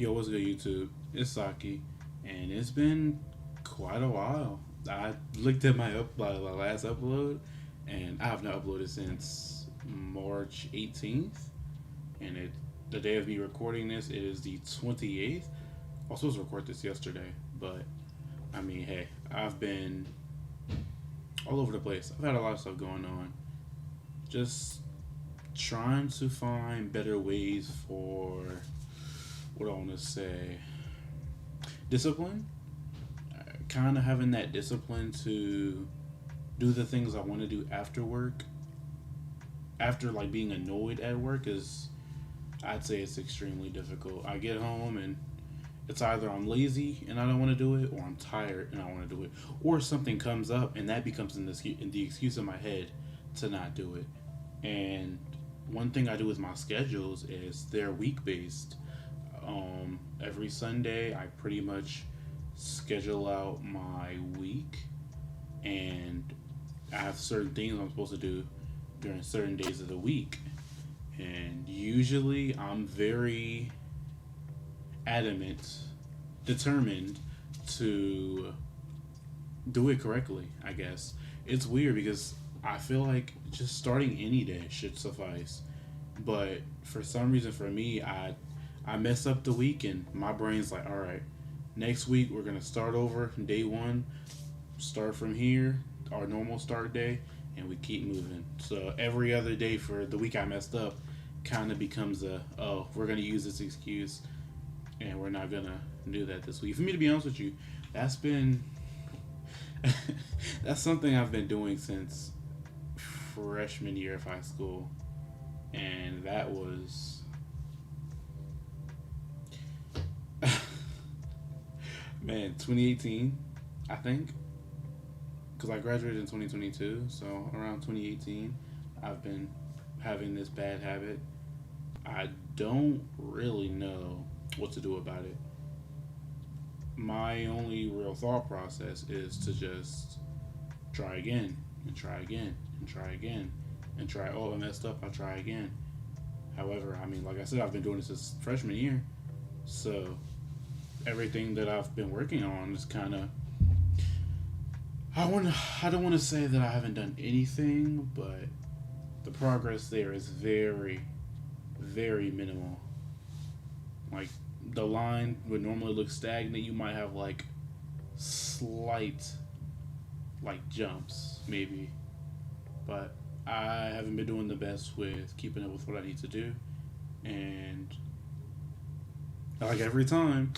Yo, what's good, YouTube? It's Saki, and it's been quite a while. I looked at my last upload, and I have not uploaded since March 18th, and the day of me recording this is the 28th. I was supposed to record this yesterday, but I mean, hey, I've been all over the place. I've had a lot of stuff going on. Just trying to find better ways for what I want to say discipline, kind of having that discipline to do the things I want to do after work, after like being annoyed at work is, I'd say it's extremely difficult. I get home and it's either I'm lazy and I don't want to do it, or I'm tired and I want to do it, or something comes up and that becomes the excuse in my head to not do it. And one thing I do with my schedules is they're week based. Every Sunday, I pretty much schedule out my week, and I have certain things I'm supposed to do during certain days of the week. And usually, I'm very adamant, determined to do it correctly, I guess. It's weird because I feel like just starting any day should suffice. But for some reason, for me, I mess up the week, and my brain's like, all right, next week we're gonna start over. Day one, start from here, our normal start day, and we keep moving. So every other day for the week I messed up, kind of becomes a, oh, we're gonna use this excuse, and we're not gonna do that this week. For me, to be honest with you, that's been that's something I've been doing since freshman year of high school, and that was man 2018, I think, because I graduated in 2022, so around 2018 I've been having this bad habit. I don't really know what to do about it. My only real thought process is to just try again and try again and try again and try. Oh, I messed up. I'll try again. However, I mean, like I said, I've been doing this since freshman year, so everything that I've been working on is kind of. I want. I don't want to say that I haven't done anything, but the progress there is very, very minimal. Like, the line would normally look stagnant. You might have like slight like jumps maybe, but I haven't been doing the best with keeping up with what I need to do. And like every time,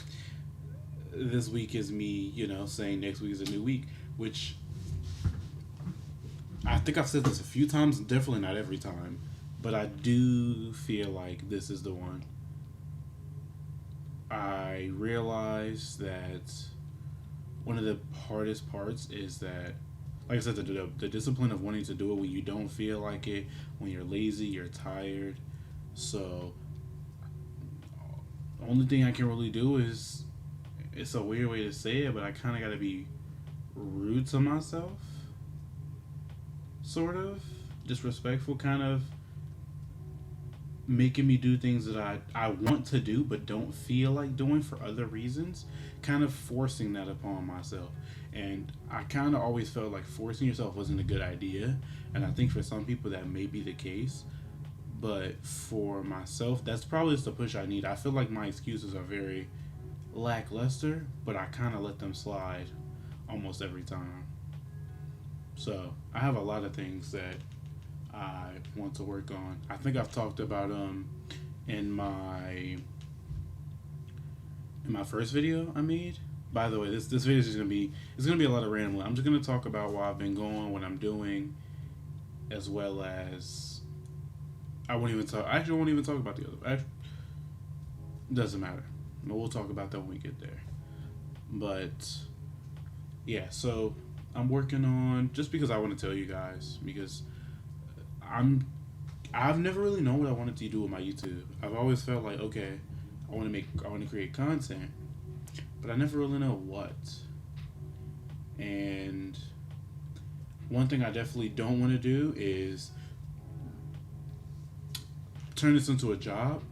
this week is me, saying next week is a new week, which I think I've said this a few times, definitely not every time, but I do feel like this is the one. I realize that one of the hardest parts is that, like I said, the discipline of wanting to do it when you don't feel like it, when you're lazy, you're tired. So, the only thing I can really do is, it's a weird way to say it, but I kind of got to be rude to myself, sort of. Disrespectful, kind of making me do things that I want to do but don't feel like doing for other reasons, kind of forcing that upon myself. And I kind of always felt like forcing yourself wasn't a good idea, and I think for some people that may be the case, but for myself, that's probably just the push I need. I feel like my excuses are very lackluster, but I kind of let them slide almost every time. So I have a lot of things that I want to work on. I think I've talked about in my first video I made. By the way, this video is just gonna be a lot of rambling. I'm just gonna talk about where I've been going, what I'm doing, as well as I won't even talk. Actually, I won't even talk about the other. Actually, doesn't matter. But we'll talk about that when we get there. But yeah, so I'm working on, just because I want to tell you guys, because I'm I've never really known what I wanted to do with my YouTube. I've always felt like, okay, I want to create content, but I never really know what. And one thing I definitely don't want to do is turn this into a job,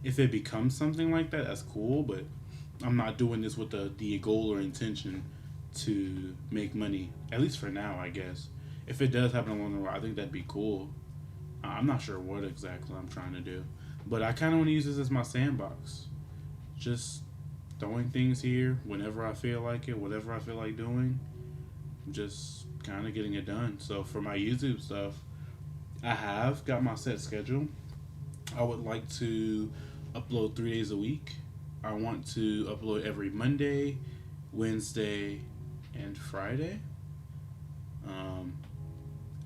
if it becomes something like that, that's cool. But I'm not doing this with the goal or intention to make money. At least for now, I guess. If it does happen along the way, I think that'd be cool. I'm not sure what exactly I'm trying to do, but I kind of want to use this as my sandbox. Just throwing things here whenever I feel like it, whatever I feel like doing, just kind of getting it done. So for my YouTube stuff, I have got my set schedule. I would like to upload 3 days a week. I want to upload every Monday, Wednesday, and Friday. Um,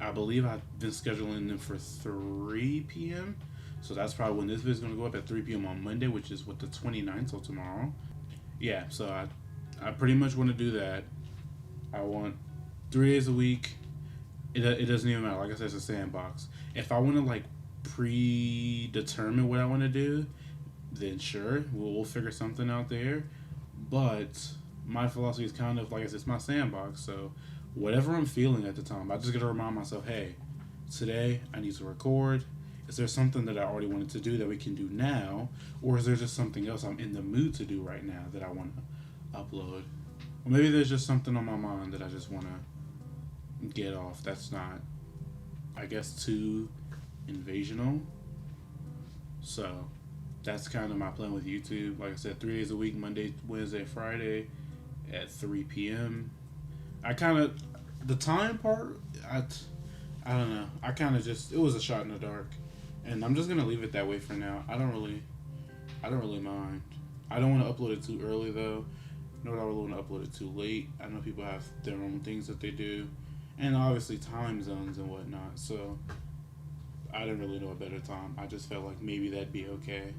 I believe I've been scheduling them for 3 p.m. So that's probably when this video is going to go up at 3 p.m. on Monday, which is what the 29th, so tomorrow. Yeah, so I pretty much want to do that. I want 3 days a week. It doesn't even matter. Like I said, it's a sandbox. If I want to like predetermine what I want to do, then sure, we'll figure something out there. But my philosophy is kind of like I said, it's my sandbox. So whatever I'm feeling at the time, I just got to remind myself, hey, today I need to record. Is there something that I already wanted to do that we can do now, or is there just something else I'm in the mood to do right now that I want to upload? Or maybe there's just something on my mind that I just want to get off. That's not, I guess, too invasional. So that's kind of my plan with YouTube. Like I said, 3 days a week, Monday, Wednesday, Friday at 3 p.m. I kind of, the time part, I don't know. I kind of just, it was a shot in the dark. And I'm just going to leave it that way for now. I don't really mind. I don't want to upload it too early though. Nor do I really want to upload it too late. I know people have their own things that they do. And obviously time zones and whatnot. So I didn't really know a better time. I just felt like maybe that'd be okay.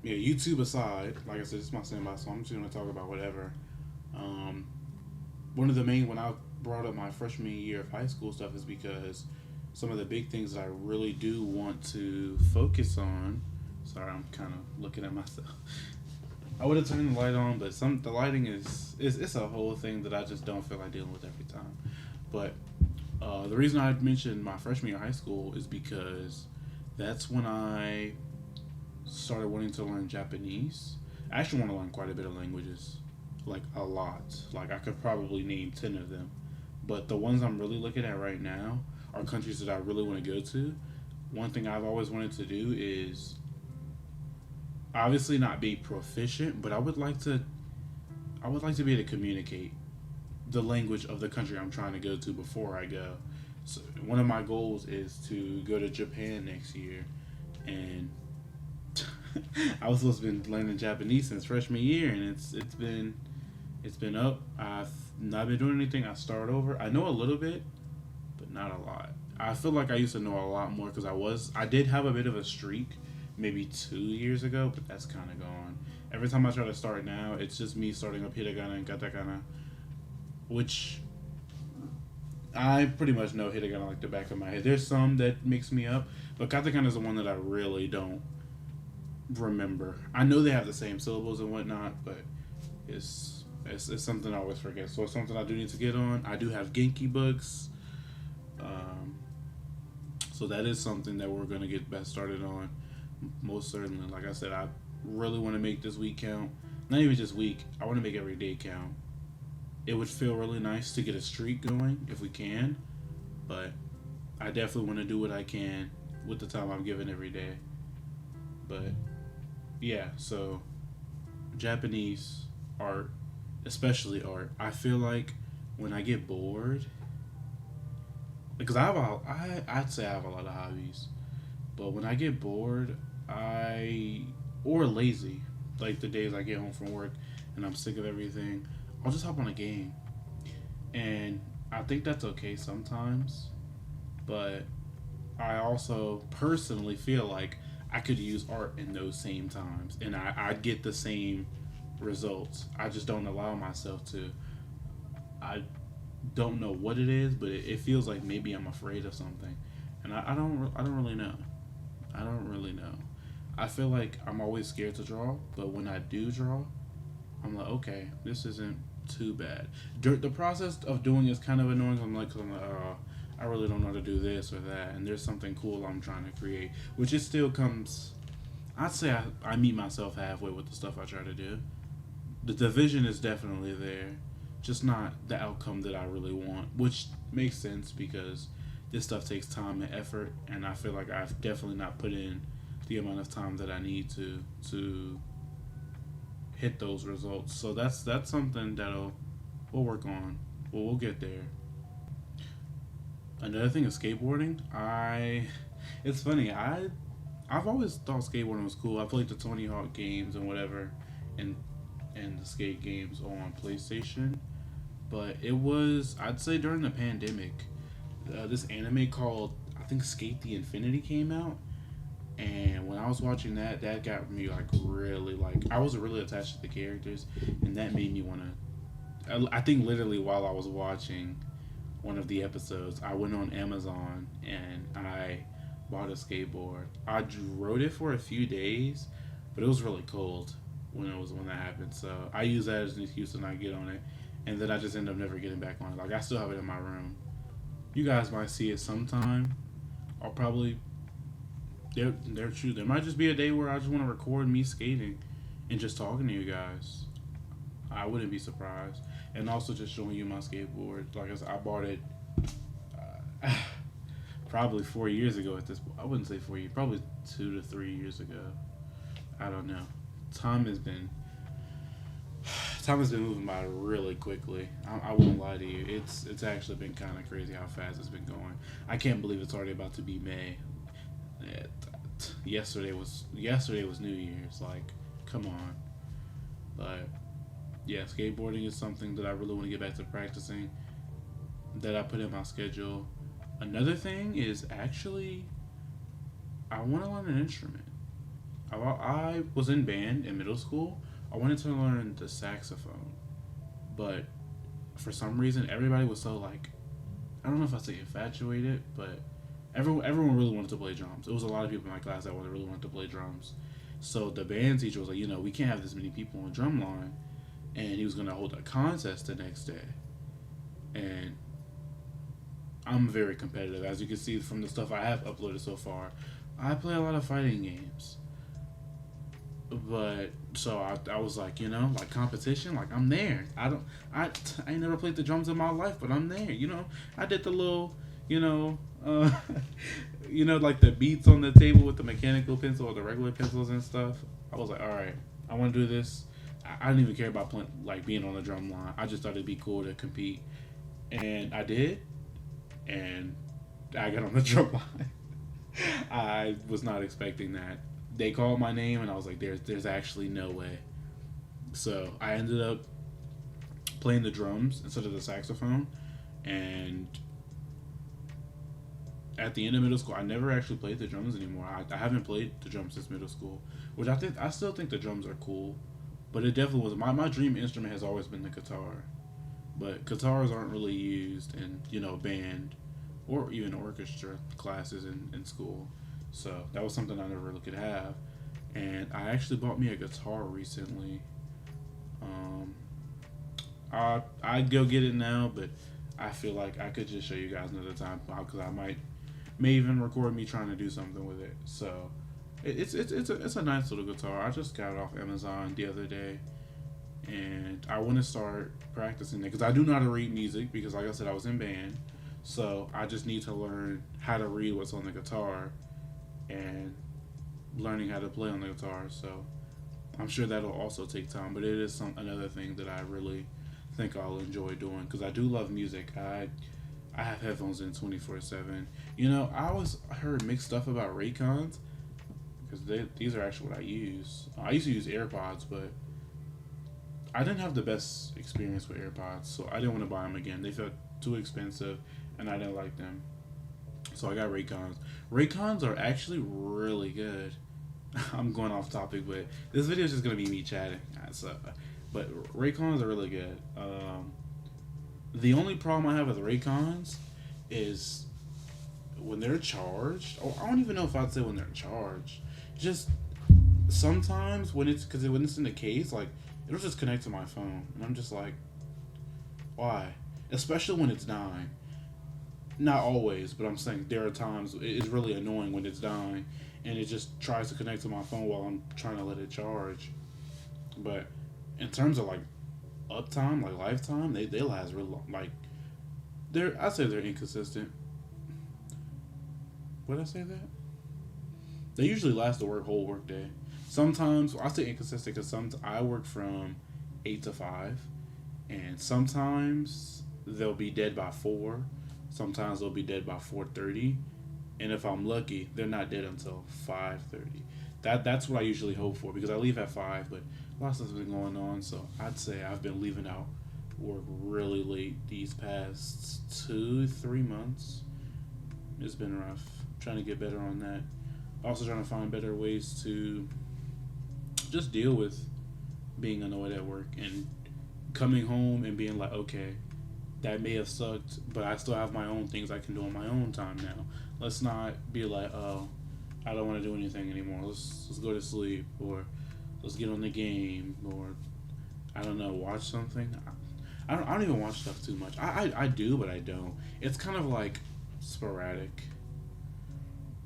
Yeah, YouTube aside, like I said, it's my sandbox, so I'm just gonna talk about whatever. One of the main when I brought up my freshman year of high school stuff is because some of the big things that I really do want to focus on. Sorry, I'm kind of looking at myself. I would have turned the light on, but the lighting is it's a whole thing that I just don't feel like dealing with every time. But the reason I mentioned my freshman year of high school is because that's when I started wanting to learn Japanese. I actually want to learn quite a bit of languages, like a lot. Like I could probably name 10 of them. But the ones I'm really looking at right now are countries that I really want to go to. One thing I've always wanted to do is obviously not be proficient, but I would like to be able to communicate the language of the country I'm trying to go to before I go. So one of my goals is to go to Japan next year, and I was supposed to be learning Japanese since freshman year, and it's been up. I've not been doing anything. I start over. I know a little bit, but not a lot. I feel like I used to know a lot more because I did have a bit of a streak maybe 2 years ago, but that's kind of gone. Every time I try to start now, it's just me starting up hiragana and katakana, which I pretty much know hiragana like the back of my head. There's some that mix me up, but katakana is the one that I really don't remember. I know they have the same syllables and whatnot, but it's something I always forget. So it's something I do need to get on. I do have Genki books, so that is something that we're gonna get best started on. Most certainly, like I said, I really want to make this week count. Not even just week. I want to make every day count. It would feel really nice to get a streak going if we can, but I definitely want to do what I can with the time I'm given every day. But yeah, so Japanese art, especially art, I feel like when I get bored, because I'd say I have a lot of hobbies, but when I get bored, or lazy, like the days I get home from work and I'm sick of everything, I'll just hop on a game. And I think that's okay sometimes, but I also personally feel like I could use art in those same times and I'd get the same results. I just don't allow myself to. I don't know what it is, but it feels like maybe I'm afraid of something. And I don't really know. I don't really know. I feel like I'm always scared to draw, but when I do draw, I'm like, okay, this isn't too bad. The process of doing is kind of annoying. I'm like, oh, I really don't know how to do this or that, and there's something cool I'm trying to create, which it still comes. I'd say I meet myself halfway with the stuff I try to do. The vision is definitely there, just not the outcome that I really want, which makes sense because this stuff takes time and effort, and I feel like I've definitely not put in the amount of time that I need to hit those results. So that's something that'll we'll work on. We'll get there. Another thing is skateboarding. I it's funny. I've always thought skateboarding was cool. I played the Tony Hawk games and whatever, and the skate games on PlayStation. But it was I'd say during the pandemic, this anime called I think Skate the Infinity came out, and when I was watching that, that got me like really like I was really attached to the characters, and that made me want to. I think literally while I was watching one of the episodes, I went on Amazon and I bought a skateboard. I rode it for a few days, but it was really cold when that happened. So I use that as an excuse to not get on it, and then I just end up never getting back on it. Like I still have it in my room. You guys might see it sometime. I'll probably they're true. There might just be a day where I just want to record me skating and just talking to you guys. I wouldn't be surprised. And also just showing you my skateboard. Like I said, I bought it probably 4 years ago at this point. I wouldn't say 4 years, probably 2 to 3 years ago. I don't know. Time has been time has been moving by really quickly. I won't lie to you. It's actually been kind of crazy how fast it's been going. I can't believe it's already about to be May. It, yesterday was New Year's. Like, come on. But yeah, skateboarding is something that I really want to get back to practicing. That I put in my schedule. Another thing is actually I want to learn an instrument. I was in band in middle school. I wanted to learn the saxophone, but for some reason everybody was so like I don't know if I say infatuated, but everyone really wanted to play drums. It was a lot of people in my class that really wanted to play drums. So the band teacher was like, we can't have this many people on drum line, and he was gonna hold a contest the next day. And I'm very competitive, as you can see from the stuff I have uploaded so far. I play a lot of fighting games, but so I was like, like competition, like I'm there. I ain't never played the drums in my life, but I'm there. I did the little, like the beats on the table with the mechanical pencil or the regular pencils and stuff. I was like, all right, I want to do this. I didn't even care about playing, like being on the drum line. I just thought it'd be cool to compete, and I did, and I got on the drum line. I was not expecting that. They called my name, and I was like, "There's actually no way." So I ended up playing the drums instead of the saxophone, and at the end of middle school, I never actually played the drums anymore. I haven't played the drums since middle school, which I still think the drums are cool, but it definitely was my dream instrument has always been the guitar, but guitars aren't really used in band or even orchestra classes in school. So that was something I never really could have. And I actually bought me a guitar recently. Um, I'd go get it now, but I feel like I could just show you guys another time because I may even record me trying to do something with it. So it's a nice little guitar. I just got it off Amazon the other day, and I want to start practicing it because I do know how to read music because, like I said, I was in band. So I just need to learn how to read what's on the guitar and learning how to play on the guitar. So I'm sure that'll also take time, but it is another thing that I really think I'll enjoy doing because I do love music. I have headphones in 24/7. I always heard mixed stuff about Raycons because these are actually what I use. I used to use AirPods, but I didn't have the best experience with AirPods, so I didn't want to buy them again. They felt too expensive, and I didn't like them. So I got Raycons. Raycons are actually really good. I'm going off topic, but this video is just gonna be me chatting. So, but Raycons are really good. The only problem I have with Raycons is when they're charged. Oh, I don't even know if I'd say when they're charged. Just sometimes when it's in the case, like it'll just connect to my phone, and I'm just like, why? Especially when it's dying. Not always, but I'm saying there are times it's really annoying when it's dying, and it just tries to connect to my phone while I'm trying to let it charge. But in terms of like uptime, like lifetime, they last real long. Like I'd say they're inconsistent. Would I say that? They usually last the whole work day. Sometimes I say inconsistent because some I work from 8 to 5, and sometimes they'll be dead by 4. Sometimes they'll be dead by 4:30, and if I'm lucky, they're not dead until 5:30. That's what I usually hope for because I leave at 5, but a lot of stuff's been going on, so I'd say I've been leaving out work really late these past 2 3 months. It's been rough. Trying to get better on that. Also trying to find better ways to just deal with being annoyed at work and coming home and being like, okay, that may have sucked, but I still have my own things I can do on my own time now. Let's not be like, oh, I don't want to do anything anymore. Let's go to sleep, or let's get on the game, or I don't know, watch something. I don't even watch stuff too much. I do, but I don't. It's kind of like sporadic.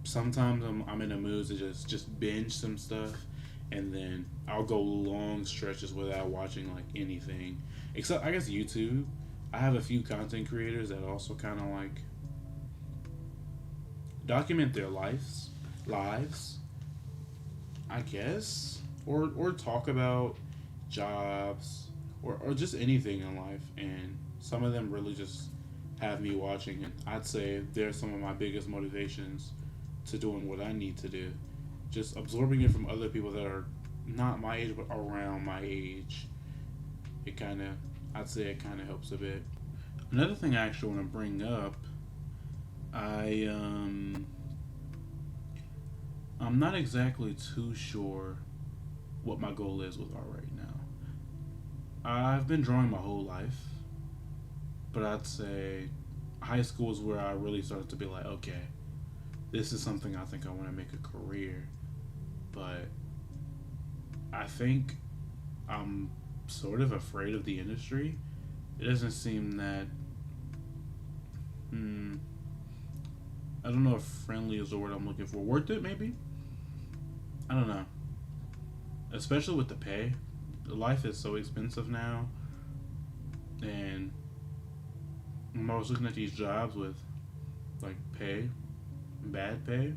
Sometimes I'm in a mood to just binge some stuff, and then I'll go long stretches without watching like anything, except I guess YouTube. I have a few content creators that also kind of like document their lives, I guess, or talk about jobs or just anything in life, and some of them really just have me watching, and I'd say they're some of my biggest motivations to doing what I need to do. Just absorbing it from other people that are not my age but around my age. It kind of, I'd say it kind of helps a bit. Another thing I actually want to bring up, I I'm not exactly too sure what my goal is with art right now. I've been drawing my whole life, but I'd say high school is where I really started to be like, okay, this is something I think I want to make a career. But I think I'm sort of afraid of the industry. It doesn't seem that. Hmm, I don't know if friendly is the word I'm looking for. Worth it, maybe? I don't know. Especially with the pay. Life is so expensive now. And I'm always looking at these jobs with, like, pay, bad pay.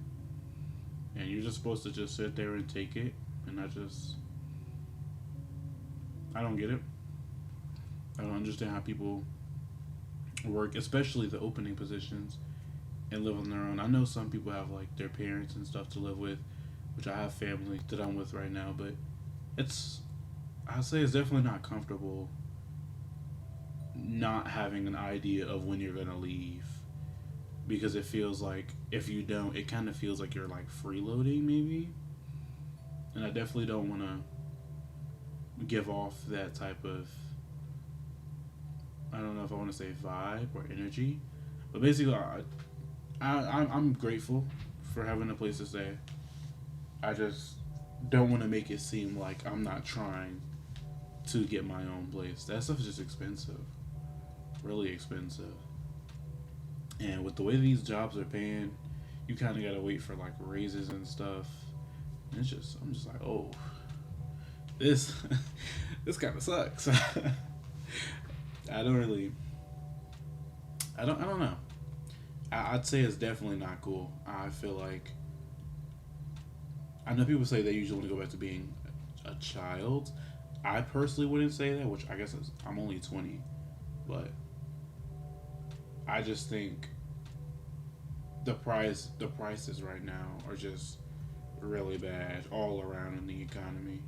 And you're just supposed to just sit there and take it. And I don't get it. I don't understand how people work, especially the opening positions, and live on their own. I know some people have like their parents and stuff to live with, which I have family that I'm with right now, but it's I say it's definitely not comfortable not having an idea of when you're gonna leave, because it feels like if you don't, it kind of feels like you're like freeloading maybe, and I definitely don't want to give off that type of, I don't know if I want to say vibe or energy, but basically I'm grateful for having a place to stay. I just don't want to make it seem like I'm not trying to get my own place. That stuff is just expensive, really expensive. And with the way these jobs are paying, you kind of gotta wait for like raises and stuff. And I'm just like, oh, this, this kind of sucks. I don't really, I don't know. I'd say it's definitely not cool. I feel like I know people say they usually want to go back to being a child. I personally wouldn't say that, which I guess I'm only 20, but I just think the prices right now are just really bad all around in the economy.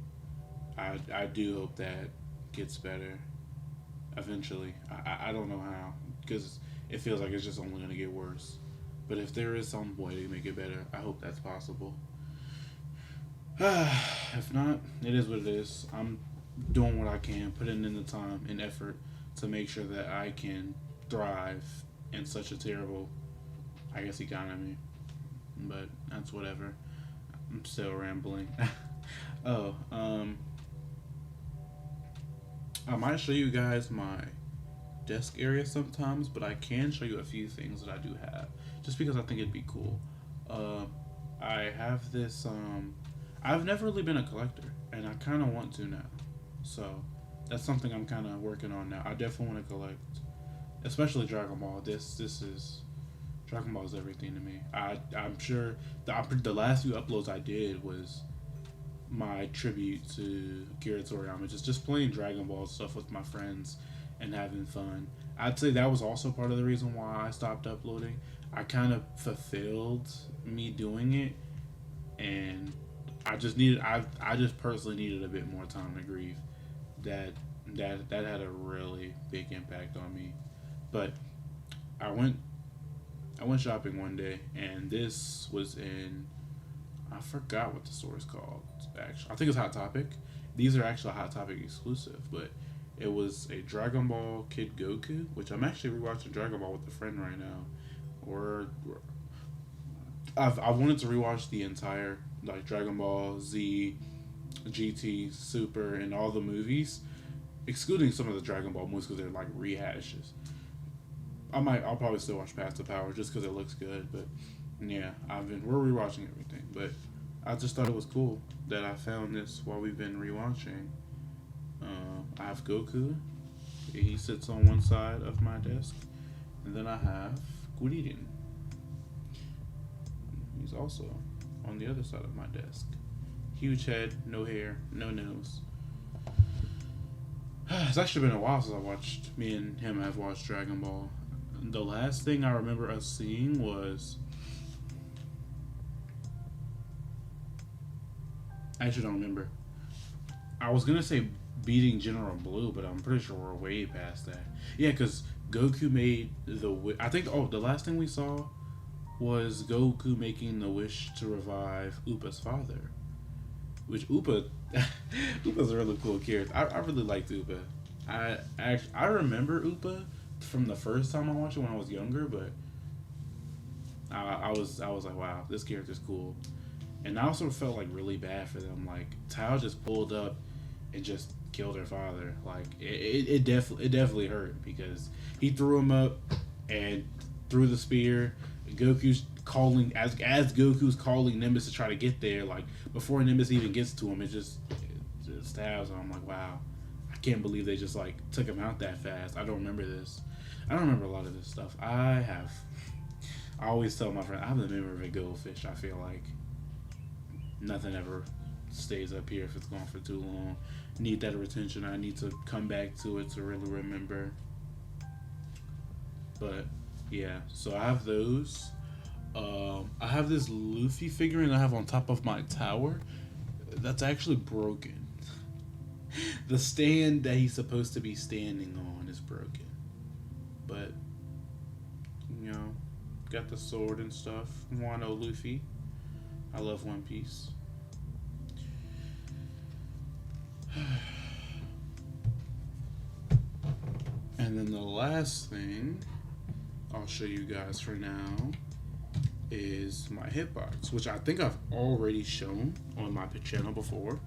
I do hope that gets better eventually. I don't know how, because it feels like it's just only going to get worse. But if there is some way to make it better, I hope that's possible. If not, it is what it is. I'm doing what I can, putting in the time and effort to make sure that I can thrive in such a terrible, I guess, economy. But that's whatever. I'm still rambling. Oh, I might show you guys my desk area sometimes, but I can show you a few things that I do have, just because I think it'd be cool. Uh, I have this. I've never really been a collector, and I kind of want to now. So that's something I'm kind of working on now. I definitely want to collect, especially Dragon Ball. This is Dragon Ball is everything to me. I'm sure the last few uploads I did was my tribute to Akira Toriyama, just playing Dragon Ball stuff with my friends and having fun. I'd say that was also part of the reason why I stopped uploading. I kind of fulfilled me doing it, and I just personally needed a bit more time to grieve. That that had a really big impact on me. But I went I went shopping one day, and this was in, I forgot what the store is called. Actually, I think it's Hot Topic. These are actually a Hot Topic exclusive, but it was a Dragon Ball Kid Goku, which I'm actually rewatching Dragon Ball with a friend right now. Or I wanted to rewatch the entire like Dragon Ball Z, GT, Super, and all the movies, excluding some of the Dragon Ball movies because they're like rehashes. I'll probably still watch Path to Power just because it looks good, but yeah, we're rewatching everything, but I just thought it was cool that I found this while we've been rewatching. I have Goku. He sits on one side of my desk, and then I have Guririn. He's also on the other side of my desk. Huge head, no hair, no nose. It's actually been a while since me and him have watched Dragon Ball. The last thing I remember us seeing was, I actually don't remember. I was gonna say beating General Blue, but I'm pretty sure we're way past that. Yeah, because Goku made I think. Oh, the last thing we saw was Goku making the wish to revive Upa's father. Which Upa, Upa's a really cool character. I really liked Upa. I remember Upa from the first time I watched it when I was younger, but I was like, wow, this character's cool. And I also felt like really bad for them. Like Tao just pulled up and just killed her father. Like it definitely hurt because he threw him up and threw the spear. Goku's calling as Goku's calling Nimbus to try to get there. Like before Nimbus even gets to him, it just stabs him. I'm like, wow, I can't believe they just like took him out that fast. I don't remember this. I don't remember a lot of this stuff. I always tell my friend I have the memory of a goldfish. I feel like nothing ever stays up here if it's gone for too long. Need that retention. I need to come back to it to really remember. But yeah, so I have those. I have this Luffy figurine I have on top of my tower that's actually broken. The stand that he's supposed to be standing on is broken. But, you know, got the sword and stuff. Wano Luffy. I love One Piece. And then the last thing I'll show you guys for now is my hitbox, which I think I've already shown on my channel before.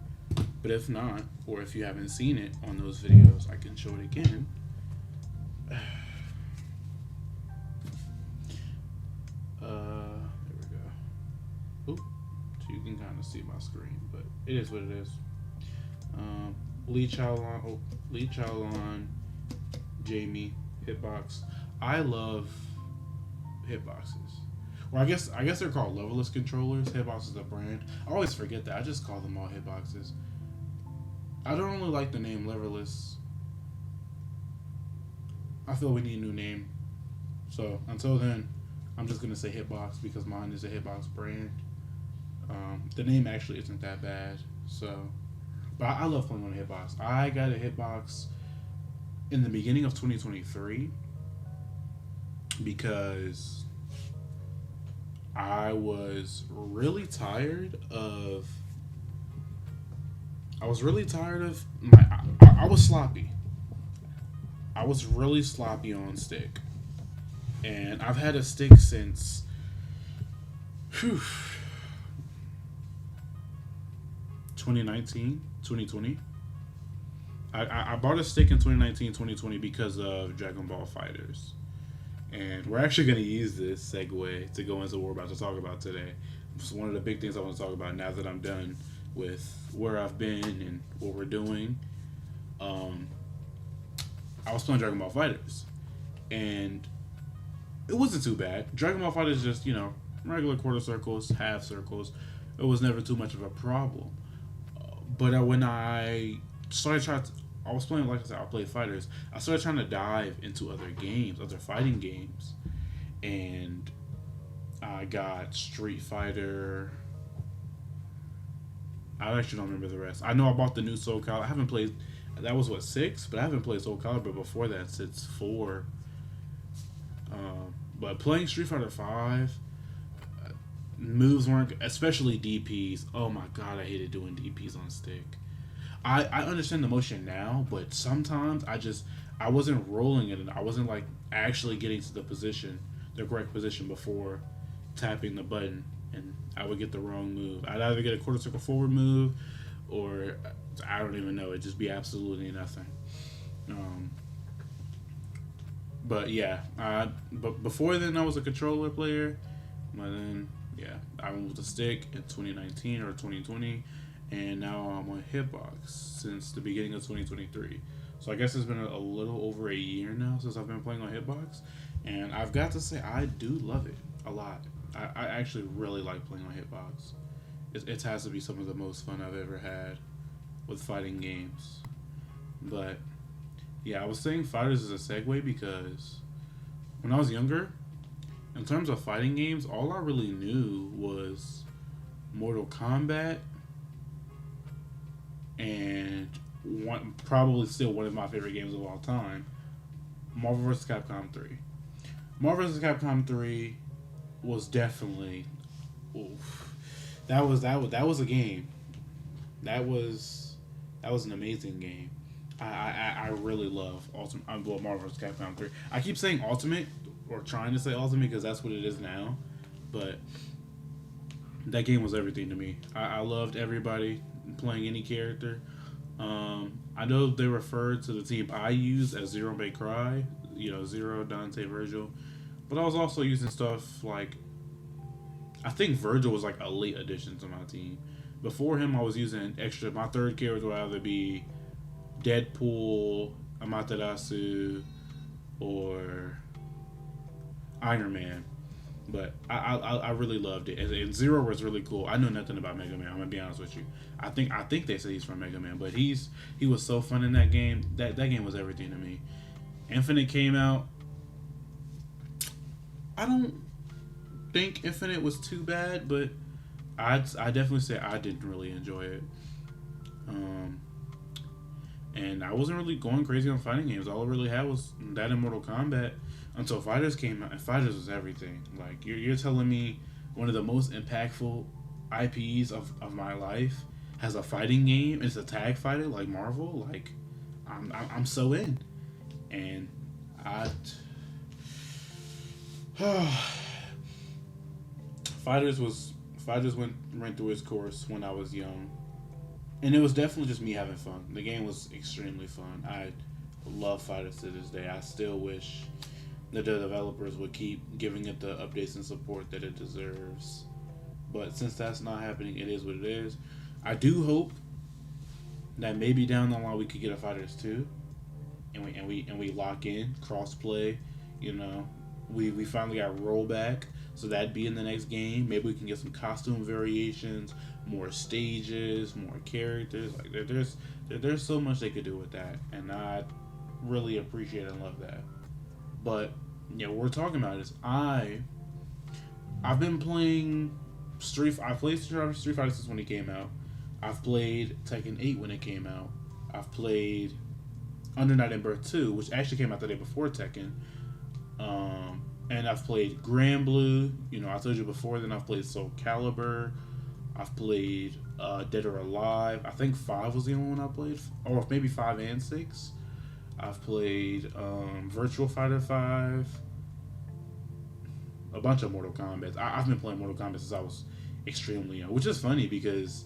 But if not, or if you haven't seen it on those videos, I can show it again. There we go. Oop, so you can kind of see my screen, but it is what it is. Lee Chaolan, Jamie, hitbox. I love hitboxes. Well, I guess they're called leverless controllers. Hitbox is the brand. I always forget that. I just call them all hitboxes. I don't really like the name leverless. I feel we need a new name. So until then, I'm just gonna say hitbox because mine is a hitbox brand. The name actually isn't that bad. So, but I love playing on a hitbox. I got a hitbox in the beginning of 2023 because I was really tired of I was sloppy. I was really sloppy on stick. And I've had a stick since 2019, 2020. I bought a stick in 2019, 2020 because of Dragon Ball Fighters. And we're actually going to use this segue to go into what we're about to talk about today. it's one of the big things I want to talk about now that I'm done with where I've been and what we're doing. Um, I was playing Dragon Ball Fighters, and it wasn't too bad. Dragon Ball Fighters just regular quarter circles, half circles. It was never too much of a problem. But when I started trying to, I was playing, like I said, I played fighters. I started trying to dive into other games, other fighting games, and I got Street Fighter. I actually don't remember the rest. I know I bought the new Soul Calibur. I haven't played. That was what, 6, but I haven't played Soul Calibur before that since 4. But playing Street Fighter 5, moves weren't, especially DPS. Oh my god, I hated doing DPS on stick. I understand the motion now, but sometimes I wasn't rolling it, and I wasn't like actually getting to the correct position before tapping the button, and I would get the wrong move. I'd either get a quarter circle forward move, or I don't even know. It'd just be absolutely nothing. Um, but yeah, but before then I was a controller player. But then yeah, I went with the stick in 2019 or 2020, and now I'm on Hitbox since the beginning of 2023. So I guess it's been a little over a year now since I've been playing on Hitbox, and I've got to say I do love it a lot. I actually really like playing on Hitbox. It has to be some of the most fun I've ever had with fighting games. But yeah, I was saying fighters is a segue because when I was younger, in terms of fighting games, all I really knew was Mortal Kombat and probably still one of my favorite games of all time, Marvel vs. Capcom 3. Marvel vs. Capcom 3 was definitely, oof, that was a game. That was an amazing game. I really love Ultimate. Marvel vs. Capcom 3. I keep saying Ultimate, or trying to say Ultimate, because that's what it is now. But that game was everything to me. I loved everybody playing any character. I know they referred to the team I use as Zero May Cry, Zero, Dante, Virgil. But I was also using stuff like, I think Virgil was like a late addition to my team. Before him, I was using extra. My third character would either be Deadpool, Amaterasu, or Iron Man. But I really loved it, and Zero was really cool. I know nothing about Mega Man. I'm gonna be honest with you. I think they say he's from Mega Man, but he was so fun in that game. That game was everything to me. Infinite came out. I don't think Infinite was too bad, but I definitely say I didn't really enjoy it. Um, and I wasn't really going crazy on fighting games. All I really had was that in Mortal Kombat until Fighters came out. And Fighters was everything. Like you're telling me one of the most impactful IPs of my life has a fighting game. It's a tag fighter like Marvel. Like I'm so in, and I. Fighters was Fighters went through its course when I was young, and it was definitely just me having fun. The game was extremely fun. I love Fighters to this day. I still wish that the developers would keep giving it the updates and support that it deserves. But since that's not happening, it is what it is. I do hope that maybe down the line we could get a Fighters 2, and we lock in crossplay. You know, we finally got rollback, so that'd be in the next game. Maybe we can get some costume variations, more stages, more characters. Like there's so much they could do with that, and I really appreciate and love that. But what we're talking about is I've been playing I played Street Fighter since when it came out. I've played Tekken 8 when it came out. I've played Under Night in Birth 2, which actually came out the day before Tekken. And I've played Grand Blue. I told you before. Then I've played Soul Calibur. I've played Dead or Alive. I think 5 was the only one I played, or maybe 5 and 6. I've played Virtual Fighter 5. A bunch of Mortal Kombat. I've been playing Mortal Kombat since I was extremely young, which is funny because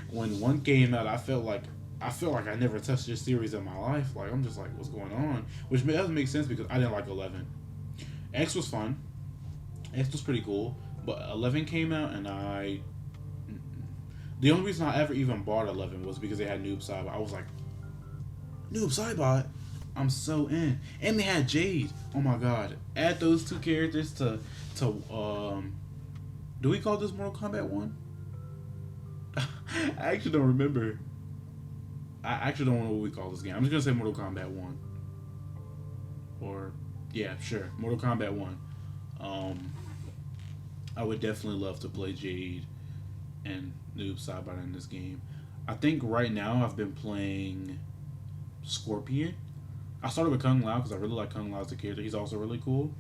when one came out, I felt like I never touched this series in my life. Like I'm just like, what's going on? Which doesn't make sense because I didn't like 11. X was fun. X was pretty cool. But 11 came out, and the only reason I ever even bought 11 was because they had Noob Saibot. I was like, Noob Saibot? I'm so in. And they had Jade. Oh my god. Add those two characters to do we call this Mortal Kombat 1? I actually don't remember. I actually don't know what we call this game. I'm just gonna say Mortal Kombat 1. Or yeah, sure. Mortal Kombat 1. Um I would definitely love to play Jade and Noob Saibot in this game. I think right now I've been playing Scorpion. I started with Kung Lao because I really like Kung Lao as a character. He's also really cool.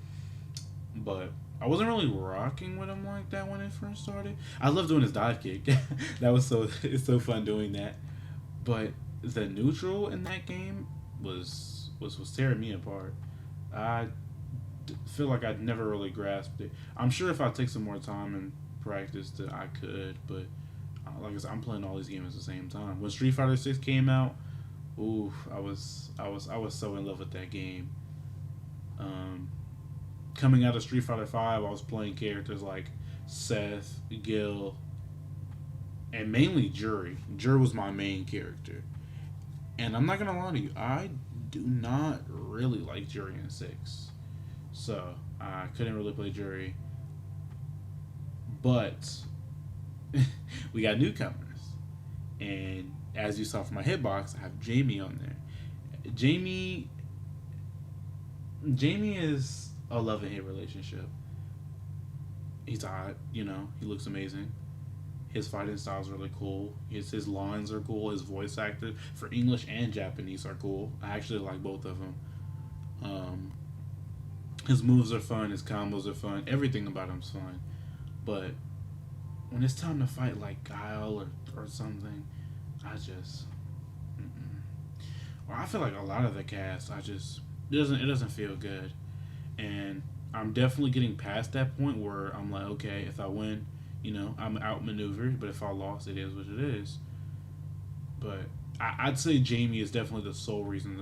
But I wasn't really rocking with him like that when it first started. I love doing his dive kick. That was so it's so fun doing that. But the neutral in that game was tearing me apart. I feel like I'd never really grasped it. I'm sure if I take some more time and practice that I could, but like I said, I'm playing all these games at the same time. When Street Fighter 6 came out, ooh, I was so in love with that game. Um, Coming out of Street Fighter 5, I was playing characters like Seth, Gil, and mainly Jury. Jury was my main character. And I'm not gonna lie to you, I do not really like Jury in 6. So I couldn't really play Jury. But we got newcomers. And as you saw from my hitbox, I have Jamie on there. Jamie is a love and hate relationship. He's odd, he looks amazing. His fighting style is really cool. His lines are cool. His voice actor for English and Japanese are cool. I actually like both of them. Um, his moves are fun. His combos are fun. Everything about him's fun. But when it's time to fight like Guile or something, I just, or I feel like a lot of the cast, it doesn't feel good, and I'm definitely getting past that point where I'm like, okay, if I win, I'm outmaneuvered, but if I lost, it is what it is. But I'd say Jamie is definitely the sole reason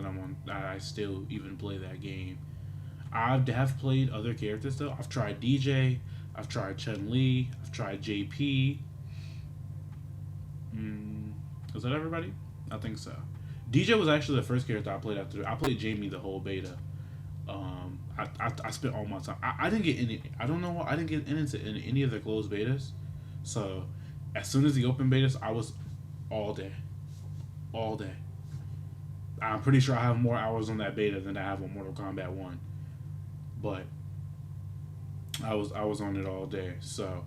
that I still even play that game. I have played other characters though. I've tried DJ, I've tried Chun Li, I've tried JP. Is that everybody? I think so. DJ was actually the first character I played after. I played Jamie the whole beta. I spent all my time. I didn't get any. I don't know why I didn't get into any of the closed betas. So as soon as the open betas, I was all day, all day. I'm pretty sure I have more hours on that beta than I have on Mortal Kombat 1. But I was on it all day. So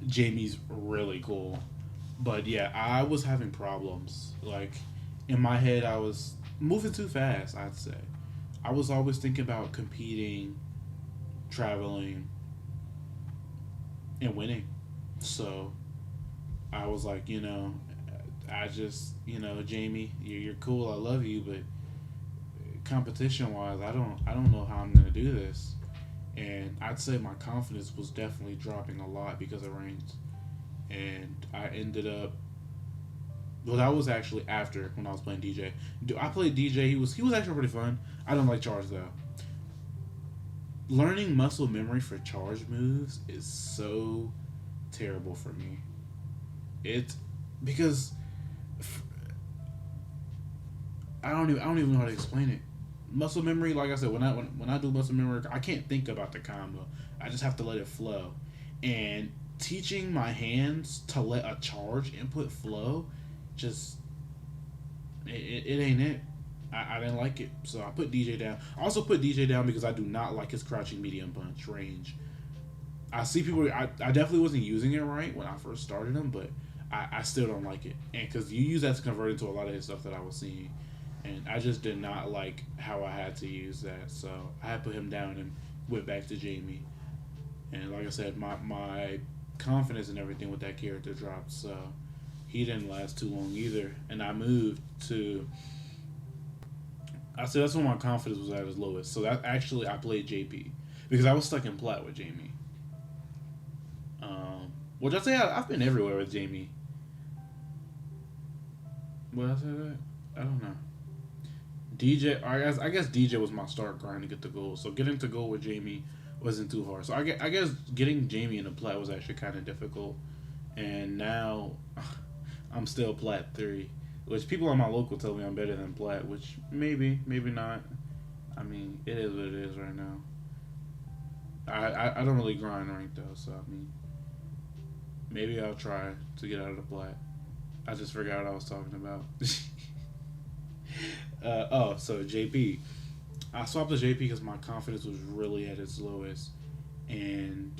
Jamie's really cool. But yeah, I was having problems. Like in my head, I was moving too fast. I'd say I was always thinking about competing, traveling, and winning. So I was like, I just, Jamie, you're cool. I love you, but competition wise, I don't know how I'm gonna do this. And I'd say my confidence was definitely dropping a lot because of ranked, and I ended up. Well, that was actually after when I was playing DJ. I played DJ. He was actually pretty fun. I don't like charge though. Learning muscle memory for charge moves is so terrible for me. It's because I don't even know how to explain it. Muscle memory, like I said, when I do muscle memory, I can't think about the combo. I just have to let it flow. And teaching my hands to let a charge input flow, just it ain't it. I didn't like it, so I put DJ down. I also put DJ down because I do not like his crouching medium punch range. I see people. I definitely wasn't using it right when I first started him, but I still don't like it. And because you use that to convert into a lot of his stuff that I was seeing, and I just did not like how I had to use that. So I had put him down and went back to Jamie. And like I said, my confidence and everything with that character dropped. So he didn't last too long either. And I moved to. I said that's when my confidence was at its lowest. So that actually I played JP because I was stuck in plat with Jamie. Which I say I've been everywhere with Jamie. What I say that? I don't know. DJ, I guess DJ was my start grind to get the gold. So getting to gold with Jamie wasn't too hard. So I guess getting Jamie into plat was actually kind of difficult, and now I'm still plat 3, which people on my local tell me I'm better than plat, which maybe not. I mean, it is what it is right now. I don't really grind rank though, so I mean, maybe I'll try to get out of the plat. I just forgot what I was talking about. Oh, so JP. I swapped to JP because my confidence was really at its lowest, and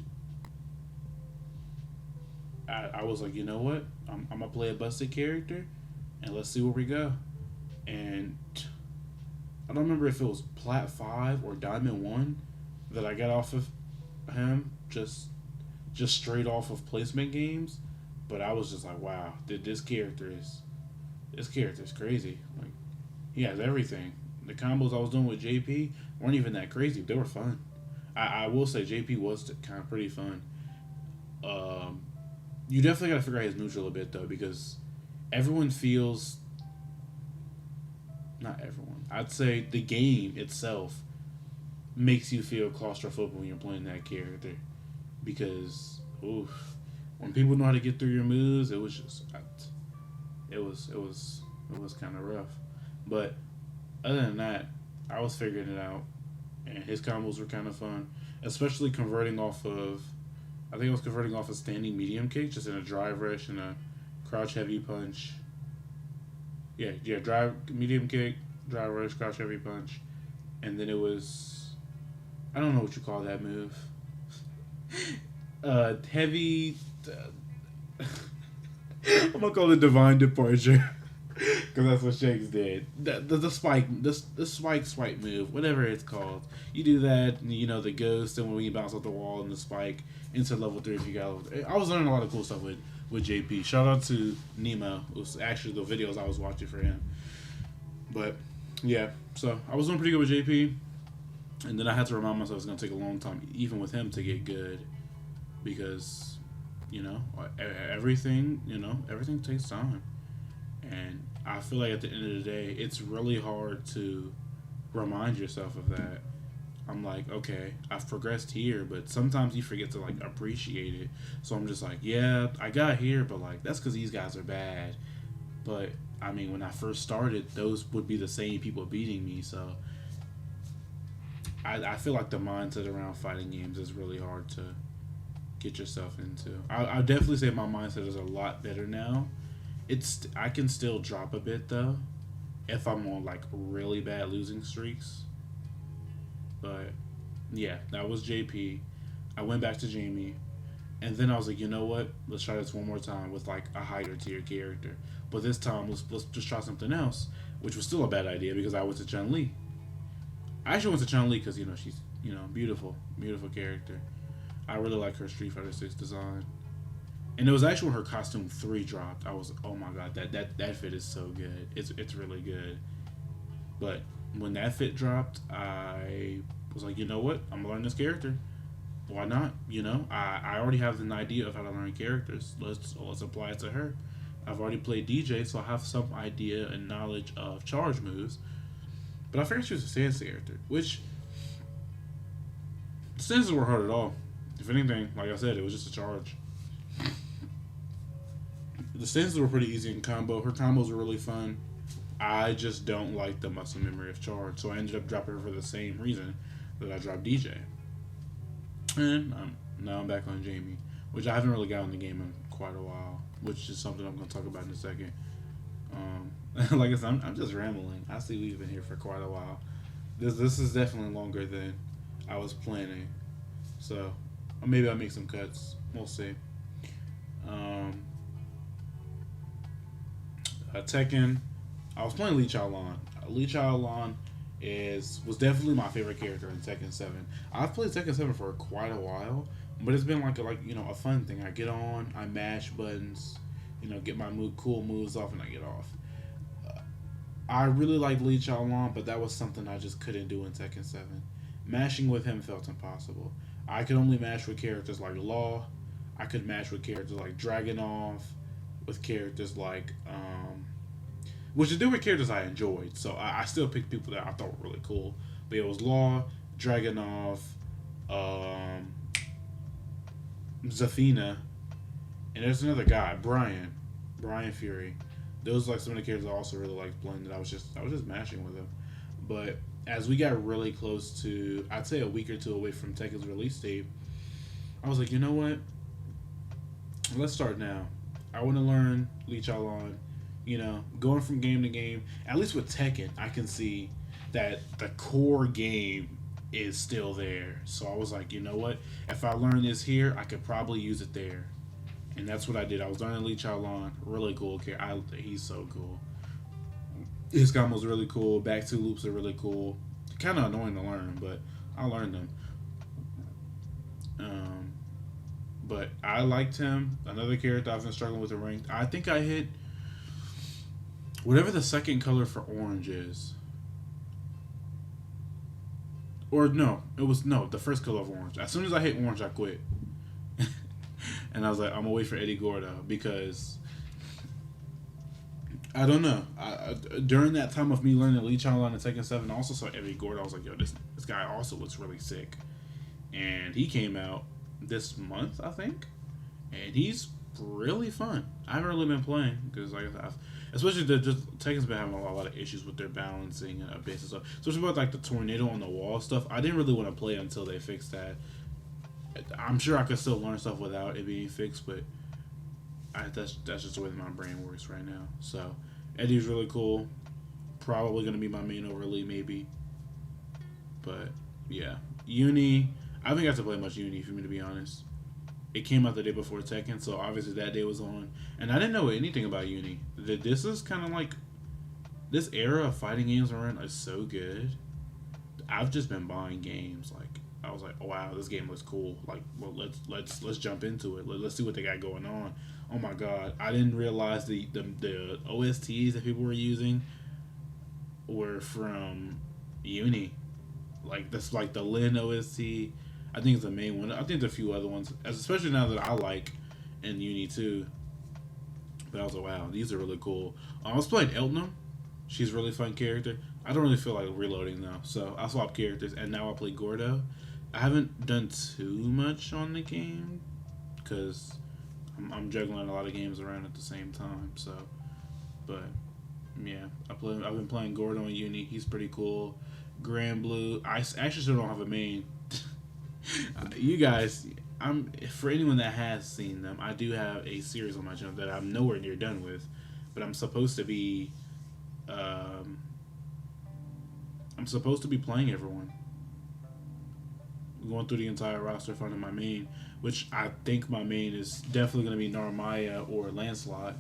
I was like, you know what? I'm gonna play a busted character, and let's see where we go. And I don't remember if it was Plat 5 or Diamond 1 that I got off of him, just straight off of placement games. But I was just like, wow, this character is crazy. Like, he has everything. The combos I was doing with JP weren't even that crazy. They were fun. I will say JP was kind of pretty fun. Um, you definitely got to figure out his neutral a bit though, because everyone feels, not everyone. I'd say the game itself makes you feel claustrophobic when you're playing that character, because oof, when people know how to get through your moves, it was just it was kind of rough. But other than that, I was figuring it out, and his combos were kind of fun, especially converting off of. I think I was converting off a standing medium kick, just in a drive rush and a crouch heavy punch. Yeah, drive medium kick, drive rush, crouch heavy punch, and then it was, I don't know what you call that move. Heavy. I'm gonna call it divine departure. Because that's what Shanks did. The spike, the spike swipe move, whatever it's called. You do that, and you know, the ghost, and when you bounce off the wall, and the spike into level 3 if you got level 3. I was learning a lot of cool stuff with JP. Shout out to Nemo. It was actually the videos I was watching for him. But, yeah, so I was doing pretty good with JP. And then I had to remind myself it's going to take a long time, even with him, to get good. Because, everything takes time. And I feel like at the end of the day, it's really hard to remind yourself of that. I'm like, okay, I've progressed here, but sometimes you forget to like appreciate it. So I'm just like, yeah, I got here, but like that's because these guys are bad. But I mean, when I first started, those would be the same people beating me. So I feel like the mindset around fighting games is really hard to get yourself into. I definitely say my mindset is a lot better now. I can still drop a bit though, if I'm on like really bad losing streaks. But yeah, that was JP. I went back to Jamie, and then I was like, you know what? Let's try this one more time with like a higher tier character. But this time, let's just try something else, which was still a bad idea because I went to Chun Li. I actually went to Chun Li because she's beautiful, beautiful character. I really like her Street Fighter 6 design. And it was actually when her costume 3 dropped. I was, oh my god, that fit is so good. It's really good. But when that fit dropped, I was like, you know what? I'm gonna learn this character. Why not? I already have an idea of how to learn characters. Let's apply it to her. I've already played DJ, so I have some idea and knowledge of charge moves. But I figured she was a stance character, which stances were hard at all. If anything, like I said, it was just a charge. The stances were pretty easy in combo. Her combos were really fun. I just don't like the muscle memory of charge, so I ended up dropping her for the same reason that I dropped DJ. And now I'm back on Jamie, which I haven't really gotten the game in quite a while, which is something I'm going to talk about in a second. Like I said, I'm just rambling. I see we've been here for quite a while. This is definitely longer than I was planning, so maybe I'll make some cuts. We'll see. Tekken. I was playing Lee Chaolan. Lee Chaolan was definitely my favorite character in Tekken 7. I've played Tekken 7 for quite a while, but it's been like a fun thing. I get on, I mash buttons, get my cool moves off, and I get off. I really like Lee Chaolan, but that was something I just couldn't do in Tekken 7. Mashing with him felt impossible. I could only mash with characters like Law. I could match with characters like Dragunov, with characters like which is different characters I enjoyed. So I still picked people that I thought were really cool. But it was Law, Dragunov, um, Zafina, and there's another guy, Brian Fury. Those like some of the characters I also really liked playing. That I was just mashing with them. But as we got really close to, I'd say a week or two away from Tekken's release date, I was like, you know what? Let's start now. I want to learn Lee Chalon. Going from game to game. At least with Tekken, I can see that the core game is still there. So I was like, you know what? If I learn this here, I could probably use it there. And that's what I did. I was learning Lee Chalon. Really cool. He's so cool. His combos are really cool. Back two loops are really cool. Kind of annoying to learn, but I learned them. Um, but I liked him. Another character I've been struggling with the rank. I think I hit whatever the second color for orange is. Or no, it was no the first color of orange. As soon as I hit orange, I quit. And I was like, I'm gonna wait for Eddie Gordo because I don't know. During that time of me learning Lee Chalon and Tekken 7, I also saw Eddie Gordo. I was like, yo, this guy also looks really sick. And he came out this month, I think, and he's really fun. I haven't really been playing because, like, especially Tekken's been having a lot of issues with their balancing and abyss and stuff. Especially about like the tornado on the wall stuff. I didn't really want to play until they fixed that. I'm sure I could still learn stuff without it being fixed, but that's just the way that my brain works right now. So Eddie's really cool. Probably gonna be my main overlay maybe, but yeah, Uni. I haven't got to play much Uni for me to be honest. It came out the day before Tekken, so obviously that day was on, and I didn't know anything about Uni. This is kind of like this era of fighting games we're in is so good. I've just been buying games like I was like, oh, wow, this game looks cool. Like, well, let's jump into it. Let's see what they got going on. Oh my god, I didn't realize the OSTs that people were using were from Uni. Like that's like the Lin OST. I think it's the main one. I think there's a few other ones, especially now that I like in Uni too. But I was like, wow, these are really cool. I was playing Eltnum. She's a really fun character. I don't really feel like reloading though, so I swapped characters, and now I play Gordo. I haven't done too much on the game because I'm juggling a lot of games around at the same time. So, but yeah, I've been playing Gordo in Uni. He's pretty cool. Grand Blue. I actually still don't have a main. You guys, for anyone that has seen them, I do have a series on my channel that I'm nowhere near done with, but um, I'm supposed to be playing everyone, going through the entire roster, finding my main, which I think my main is definitely going to be Narmaya or Lancelot.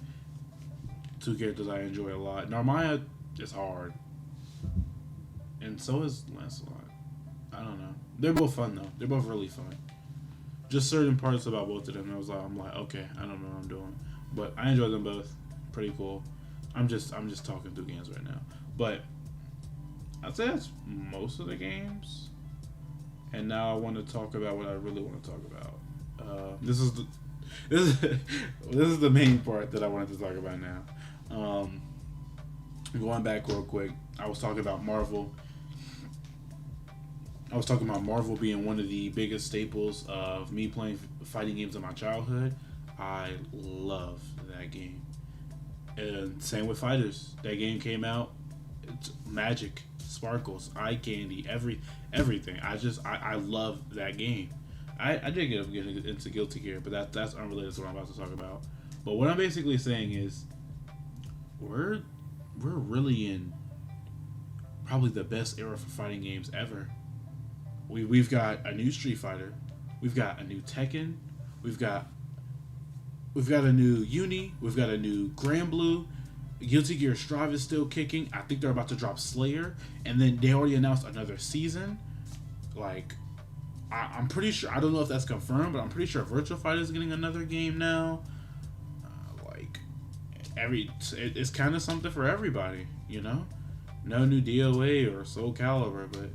Two characters I enjoy a lot. Narmaya is hard, and so is Lancelot. I don't know. They're both fun though. They're both really fun. Just certain parts about both of them, I'm like, okay, I don't know what I'm doing, but I enjoy them both. Pretty cool. I'm just talking through games right now, but I'd say that's most of the games. And now I want to talk about what I really want to talk about. This is the this is this is the main part that I wanted to talk about now. Going back real quick, I was talking about Marvel. I was talking about Marvel being one of the biggest staples of me playing fighting games in my childhood. I love that game. And same with Fighters. That game came out. It's magic, sparkles, eye candy, everything. I love that game. I did get into Guilty Gear, but that's unrelated to what I'm about to talk about. But what I'm basically saying is, we're really in probably the best era for fighting games ever. We've got a new Street Fighter, we've got a new Tekken, we've got a new Uni, we've got a new Grand Blue. Guilty Gear Strive is still kicking. I think they're about to drop Slayer, and then they already announced another season. Like, I'm pretty sure. I don't know if that's confirmed, but I'm pretty sure Virtual Fighter is getting another game now. Like, it's kind of something for everybody, you know. No new DOA or Soul Calibur, but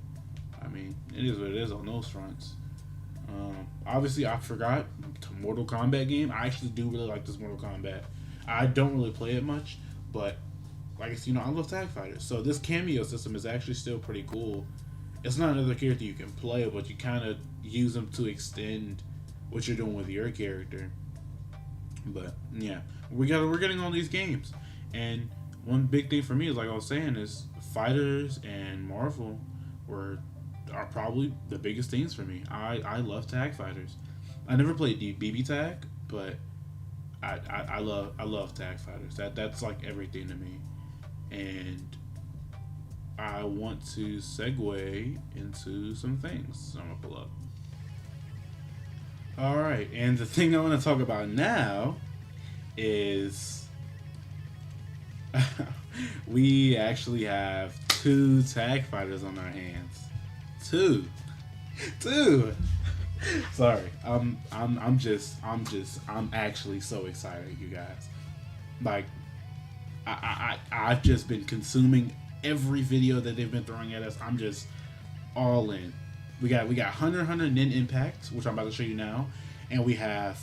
I mean, it is what it is on those fronts. Obviously, I forgot the Mortal Kombat game. I actually do really like this Mortal Kombat. I don't really play it much, but like I love Tag Fighters. So this cameo system is actually still pretty cool. it's not another character you can play, but you kind of use them to extend what you're doing with your character. But yeah, we're getting all these games, and one big thing for me is, like I was saying, is fighters and Marvel were are probably the biggest things for me. I love tag fighters. I never played BB tag, but I love tag fighters. That's like everything to me, and I want to segue into some things. So I'm gonna pull up. All right, and the thing I want to talk about now is we actually have two tag fighters on our hands. Two, two. Sorry, I'm actually so excited, you guys. Like, I've just been consuming every video that they've been throwing at us. I'm just all in. We got Hunter x Hunter Nin Impact, which I'm about to show you now, and we have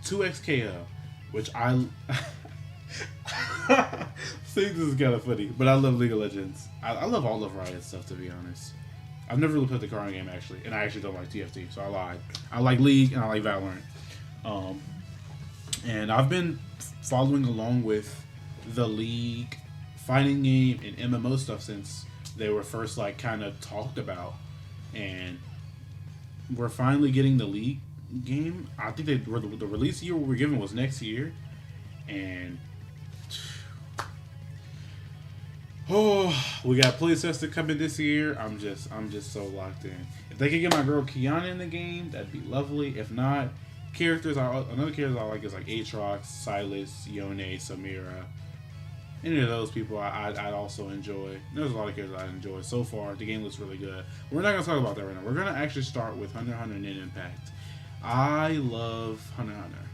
2XKO, which I see, this is kind of funny, but I love League of Legends. I love all of Riot stuff, to be honest. I've never really played the current game, actually, and I actually don't like TFT, so I lied. I like League and I like Valorant. And I've been following along with the League fighting game and MMO stuff since they were first like kind of talked about, and we're finally getting the League game. I think they were the release year we were given was next year, and oh, we got playtesting coming this year. I'm just so locked in. If they could get my girl Kiana in the game, that'd be lovely. If not, another characters I like is like Aatrox, Silas, Yone, Samira. Any of those people I'd also enjoy. There's a lot of characters I enjoy so far. The game looks really good. We're not gonna talk about that right now. We're gonna actually start with Hunter x Hunter Nin Impact. I love Hunter x Hunter.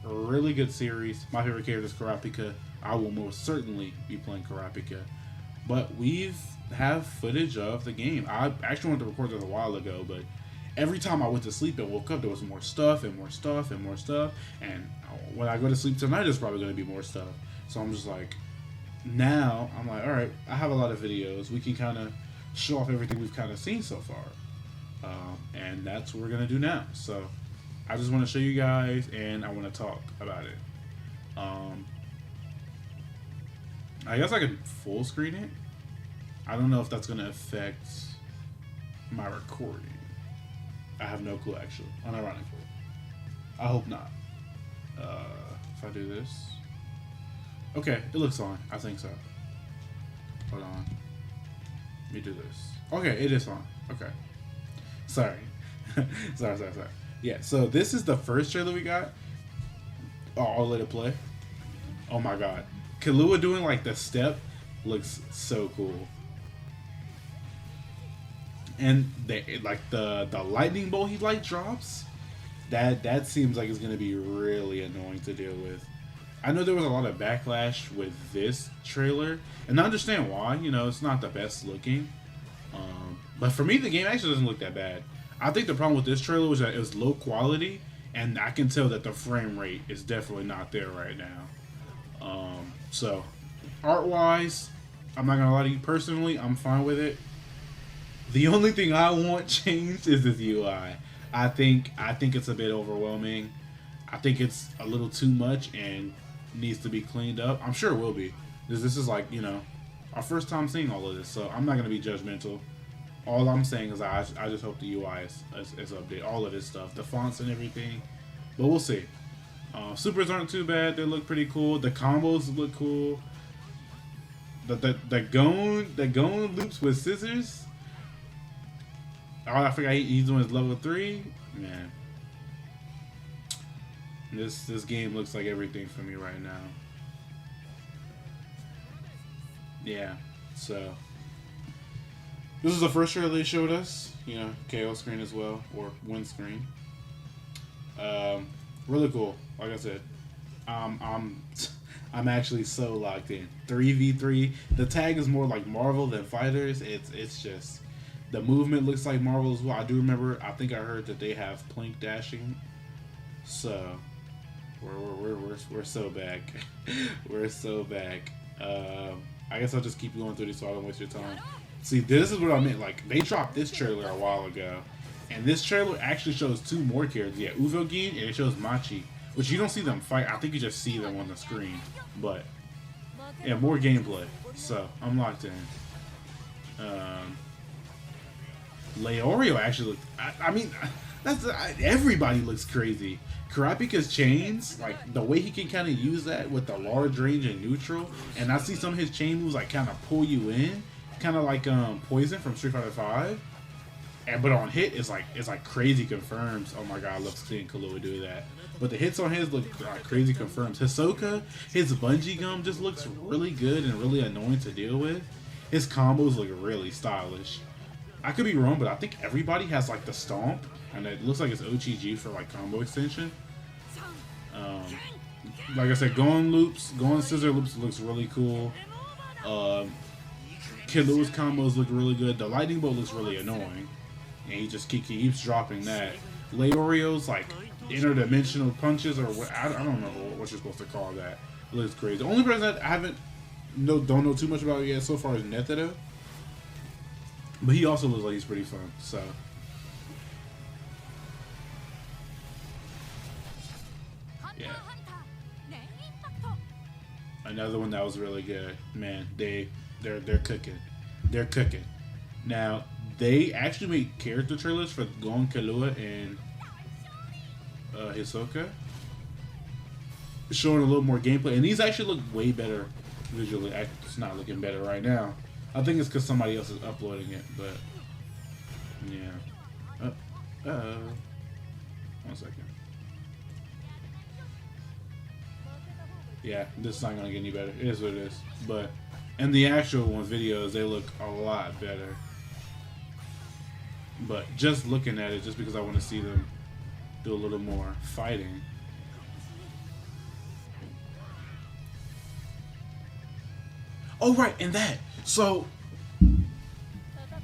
A really good series. My favorite character is Kurapika. I will most certainly be playing Kurapika. But we've have footage of the game. I actually wanted to record this a while ago, but every time I went to sleep and woke up, there was more stuff and more stuff and more stuff. And when I go to sleep tonight, there's probably going to be more stuff. So I'm just like, now I'm like, all right, I have a lot of videos. We can kind of show off everything we've kind of seen so far. And that's what we're going to do now. So I just want to show you guys, and I want to talk about it. I guess I could full screen it. I don't know if that's going to affect my recording. I have no clue, actually, unironically. I hope not. If I do this. Okay, it looks on. I think so. Hold on. Let me do this. Okay, it is on. Okay. Sorry. sorry. Yeah, so this is the first trailer we got. Oh, I'll let it play. Oh my god. Killua doing like the step looks so cool. And the lightning bolt he like drops, that seems like it's gonna be really annoying to deal with. I know there was a lot of backlash with this trailer, and I understand why. You know, it's not the best looking. But for me, the game actually doesn't look that bad. I think the problem with this trailer was that it was low quality, and I can tell that the frame rate is definitely not there right now. So, art-wise, I'm not gonna lie to you. Personally, I'm fine with it. The only thing I want changed is this UI. I think it's a bit overwhelming. I think it's a little too much and needs to be cleaned up. I'm sure it will be. This is like, you know, our first time seeing all of this, so I'm not going to be judgmental. All I'm saying is I just hope the UI is updated. All of this stuff, the fonts and everything. But we'll see. Supers aren't too bad. They look pretty cool. The combos look cool. The Gon loops with scissors. Oh, I forgot he's doing his level 3. Man. This game looks like everything for me right now. Yeah, so this is the first trailer they showed us. You know, KO screen as well, or win screen. Really cool. Like I said, I'm actually so locked in. 3v3. The tag is more like Marvel than Fighters. It's just the movement looks like Marvel as well. I do remember. I think I heard that they have plank dashing. So we're so back. We're so back. I guess I'll just keep going through this so I don't waste your time. See, this is what I meant. Like, they dropped this trailer a while ago. And this trailer actually shows two more characters. Yeah, Uvogin, and it shows Machi. Which you don't see them fight. I think you just see them on the screen. But, yeah, more gameplay. So, I'm locked in. Leorio actually looked... I mean, everybody looks crazy. Kurapika's chains, like, the way he can kind of use that with the large range and neutral. And I see some of his chain moves, like, kind of pull you in. Kind of like Poison from Street Fighter 5. But on hit, it's like crazy confirms. Oh my god, I love seeing Killua do that. But the hits on his look like crazy confirms. Hisoka, his bungee gum just looks really good and really annoying to deal with. His combos look really stylish. I could be wrong, but I think everybody has like the stomp, and it looks like it's OTG for like combo extension. Like I said, going scissor loops looks really cool. Killua's combos look really good. The lightning bolt looks really annoying. And he just keeps dropping that. Leorio's like interdimensional punches, or what, I don't know what you're supposed to call that. It looks crazy. The only person that I don't know too much about yet so far is Netero. But he also looks like he's pretty fun. So yeah, another one that was really good. Man, they're cooking. They're cooking. Now, they actually made character trailers for Gon, Killua, and Hisoka, showing a little more gameplay. And these actually look way better visually. It's not looking better right now. I think it's because somebody else is uploading it, but yeah. One second. Yeah, this is not gonna get any better. It is what it is. But in the actual videos, they look a lot better. But just looking at it, just because I want to see them do a little more fighting. Oh right, and that. So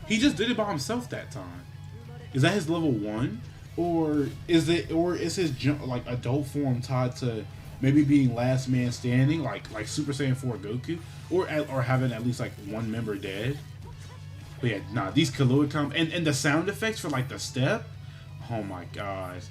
he just did it by himself that time. Is that his level 1, or is his like adult form tied to maybe being last man standing, like Super Saiyan 4 Goku, or having at least like one member dead? But yeah, nah, these Killua and the sound effects for like the step. Oh my god.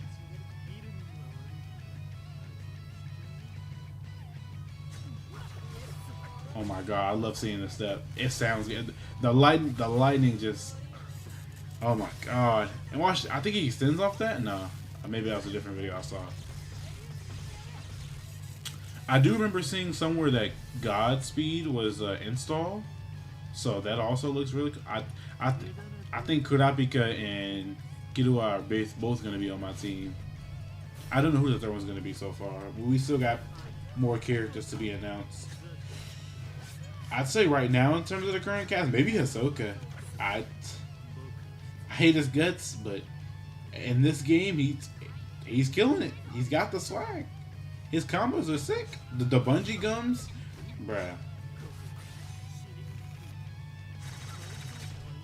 Oh my god, I love seeing the step. It sounds good. The lightning just. Oh my god. And watch, I think he extends off that? No. Maybe that was a different video I saw. I do remember seeing somewhere that Godspeed was installed. So that also looks really cool. I think Kurapika and Killua are both going to be on my team. I don't know who the third one's going to be so far, but we still got more characters to be announced. I'd say right now, in terms of the current cast, maybe Hisoka. I hate his guts, but in this game, he's killing it. He's got the swag. His combos are sick. The bungee gums, bruh.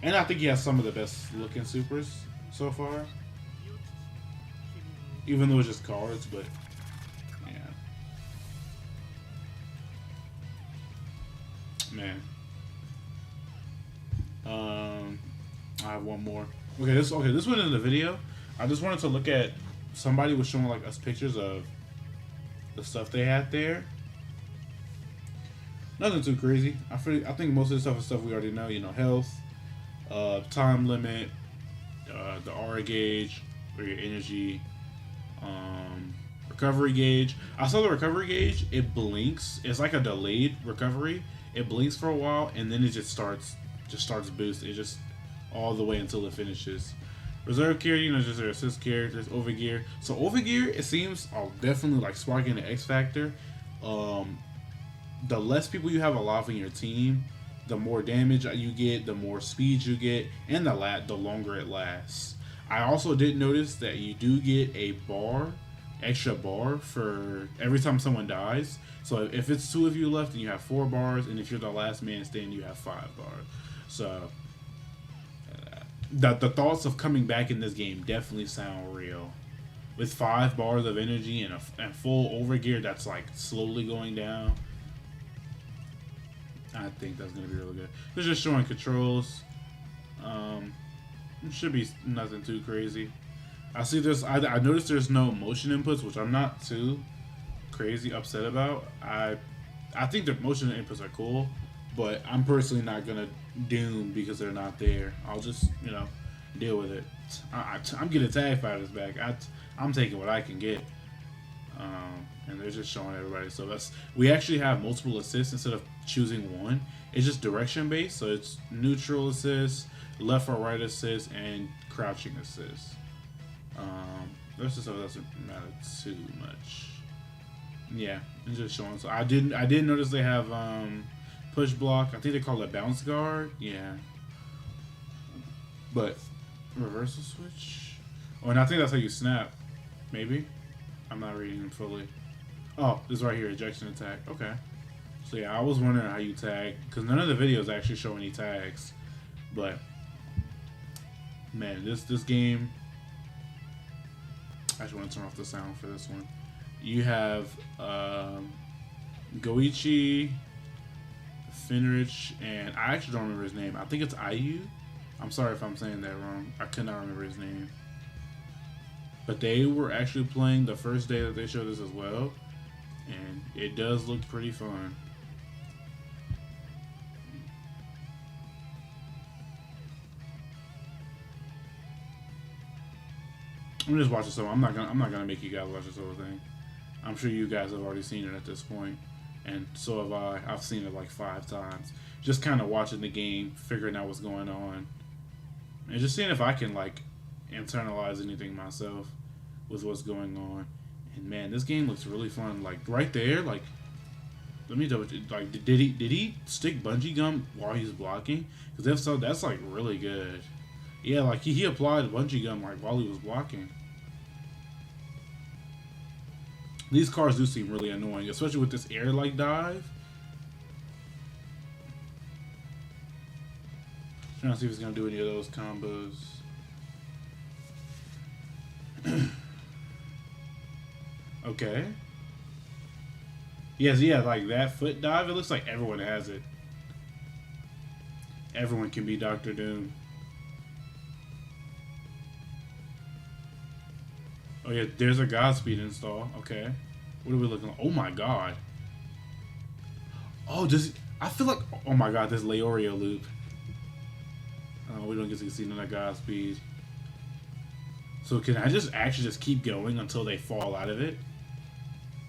And I think he has some of the best looking supers so far. Even though it's just cards, but yeah. Man. I have one more. Okay, this one in the video. I just wanted to look at, somebody was showing like us pictures of the stuff they had there. Nothing too crazy. I think most of the stuff is stuff we already know. You know, health, time limit, the aura gauge, or your energy, recovery gauge. I saw the recovery gauge. It blinks. It's like a delayed recovery. It blinks for a while and then it just starts boosting. It just all the way until it finishes. Reserve gear, you know, just their assist characters. Overgear. So overgear, it seems, definitely like sparking the X factor. The less people you have alive in your team, the more damage you get, the more speed you get, and the longer it lasts. I also did notice that you do get a extra bar for every time someone dies. So if it's 2 of you left, then you have 4 bars, and if you're the last man standing, you have 5 bars. So the thoughts of coming back in this game definitely sound real. With 5 bars of energy and full overgear that's like slowly going down. I think that's gonna be really good. They're just showing controls. It should be nothing too crazy. I see there's. I noticed there's no motion inputs, which I'm not too crazy upset about. I think the motion inputs are cool, but I'm personally not gonna doom because they're not there. I'll just deal with it. I'm getting tag fighters back. I'm taking what I can get. And they're just showing everybody. So we actually have multiple assists instead of choosing one. It's just direction based. So it's neutral assist, left or right assist, and crouching assist. The rest of stuff doesn't matter too much. Yeah, it's just showing. So I didn't notice they have push block. I think they call it bounce guard. Yeah, but reversal switch. Oh, and I think that's how you snap. Maybe. I'm not reading them fully. Oh, this right here, ejection attack. Okay. So yeah, I was wondering how you tag, because none of the videos actually show any tags. But man, this game. I actually want to turn off the sound for this one. You have Goichi, Finrich, and I actually don't remember his name. I think it's Ayu. I'm sorry if I'm saying that wrong. I could not remember his name. But they were actually playing the first day that they showed this as well. And it does look pretty fun. I'm just watching some. I'm not gonna make you guys watch this whole thing. I'm sure you guys have already seen it at this point, and so have I. I've seen it like 5 times. Just kind of watching the game, figuring out what's going on, and just seeing if I can like internalize anything myself with what's going on. And man, this game looks really fun. Like right there, like let me double check. Like did he stick bungee gum while he's blocking? Because if so, that's like really good. Yeah, like he applied bungee gum like while he was blocking. These cars do seem really annoying, especially with this air-like dive. Trying to see if he's gonna do any of those combos. Okay. Yes, yeah, like that foot dive. It looks like everyone has it. Everyone can be Dr. Doom. Oh yeah, there's a Godspeed install. Okay. What are we looking like? Oh my god. Oh, I feel like... Oh my god, this Leorio loop. We don't get to see none of Godspeed. So can I just actually just keep going until they fall out of it?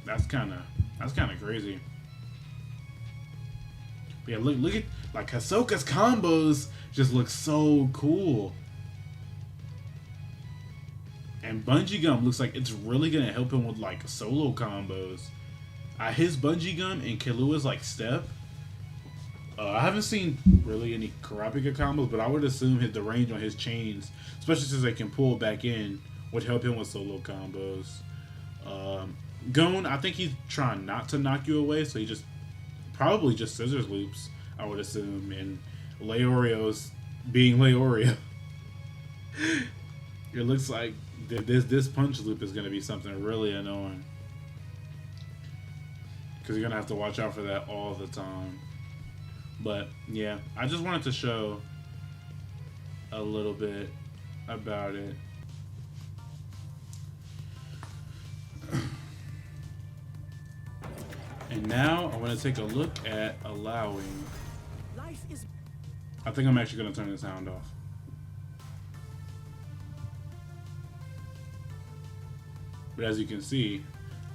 That's kind of crazy. But yeah, look at... Like, Hisoka's combos just look so cool. And Bungee Gum looks like it's really going to help him with, like, solo combos. His Bungee Gum and Killua's, like, step. I haven't seen really any Kurapika combos, but I would assume the range on his chains, especially since they can pull back in, would help him with solo combos. Gon, I think he's trying not to knock you away, so he probably just scissors loops, I would assume. And Leorio's being Leorio. It looks like this punch loop is going to be something really annoying. Because you're going to have to watch out for that all the time. But, yeah, I just wanted to show a little bit about it. And now I want to take a look at allowing. I think I'm actually going to turn the sound off. But as you can see,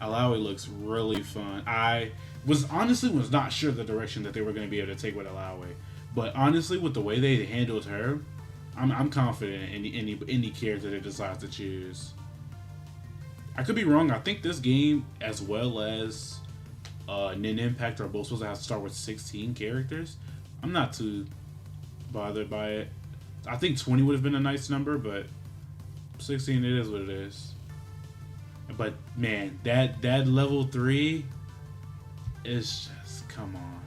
Alawi looks really fun. I was not sure the direction that they were going to be able to take with Alawi. But honestly, with the way they handled her, I'm confident in any character they decide to choose. I could be wrong. I think this game, as well as Nin Impact, are both supposed to have to start with 16 characters. I'm not too bothered by it. I think 20 would have been a nice number, but 16, it is what it is. But man, that level 3 is just, come on.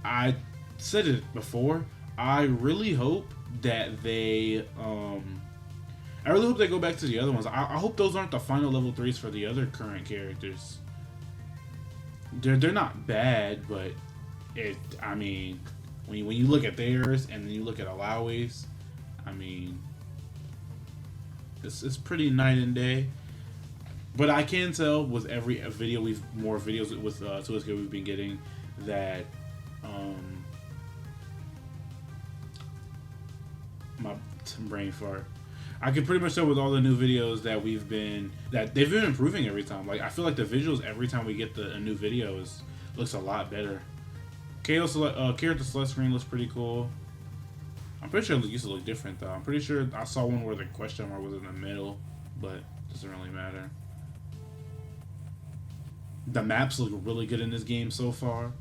I said it before. I really hope that they I really hope they go back to the other ones. I hope those aren't the final level 3s for the other current characters. They're not bad, but I mean, when you look at theirs and then you look at Alawi's, I mean, it's pretty night and day. But I can tell with every video more videos with Tuiska we've been getting that my brain fart. I can pretty much tell with all the new videos that they've been improving every time. Like I feel like the visuals every time we get a new video looks a lot better. Character select screen looks pretty cool. I'm pretty sure it used to look different though. I'm pretty sure I saw one where the question mark was in the middle, but it doesn't really matter. The maps look really good in this game so far.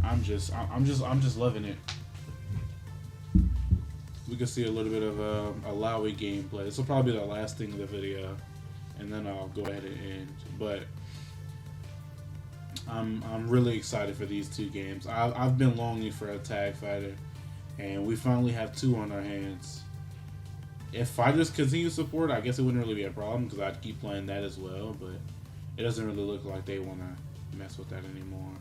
I'm just loving it. We can see a little bit of Alawi gameplay. This will probably be the last thing of the video, and then I'll go ahead and end. But I'm really excited for these two games. I've been longing for a tag fighter, and we finally have two on our hands. If fighters continue support, I guess it wouldn't really be a problem because I'd keep playing that as well. But it doesn't really look like they want to mess with that anymore.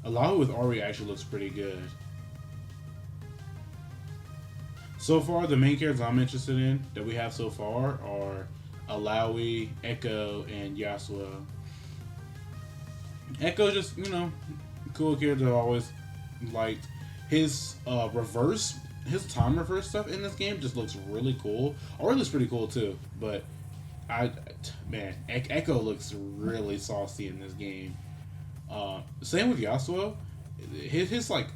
Alawi with Ori actually looks pretty good. So far, the main characters I'm interested in that we have so far are Alawi, Echo, and Yasuo. Echo just, cool character I always liked. His his time reverse stuff in this game just looks really cool. Ori looks pretty cool too, but Echo looks really saucy in this game. Same with Yasuo. His like,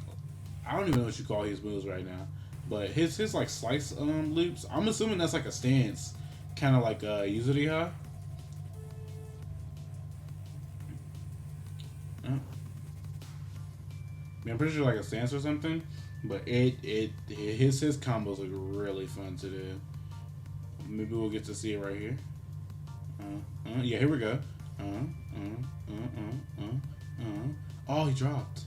I don't even know what you call his moves right now, but his like slice loops. I'm assuming that's like a stance, kind of like Yuzuriha. I'm pretty sure like a stance or something, but his combos look really fun to do. Maybe we'll get to see it right here. Yeah, here we go. Oh, he dropped.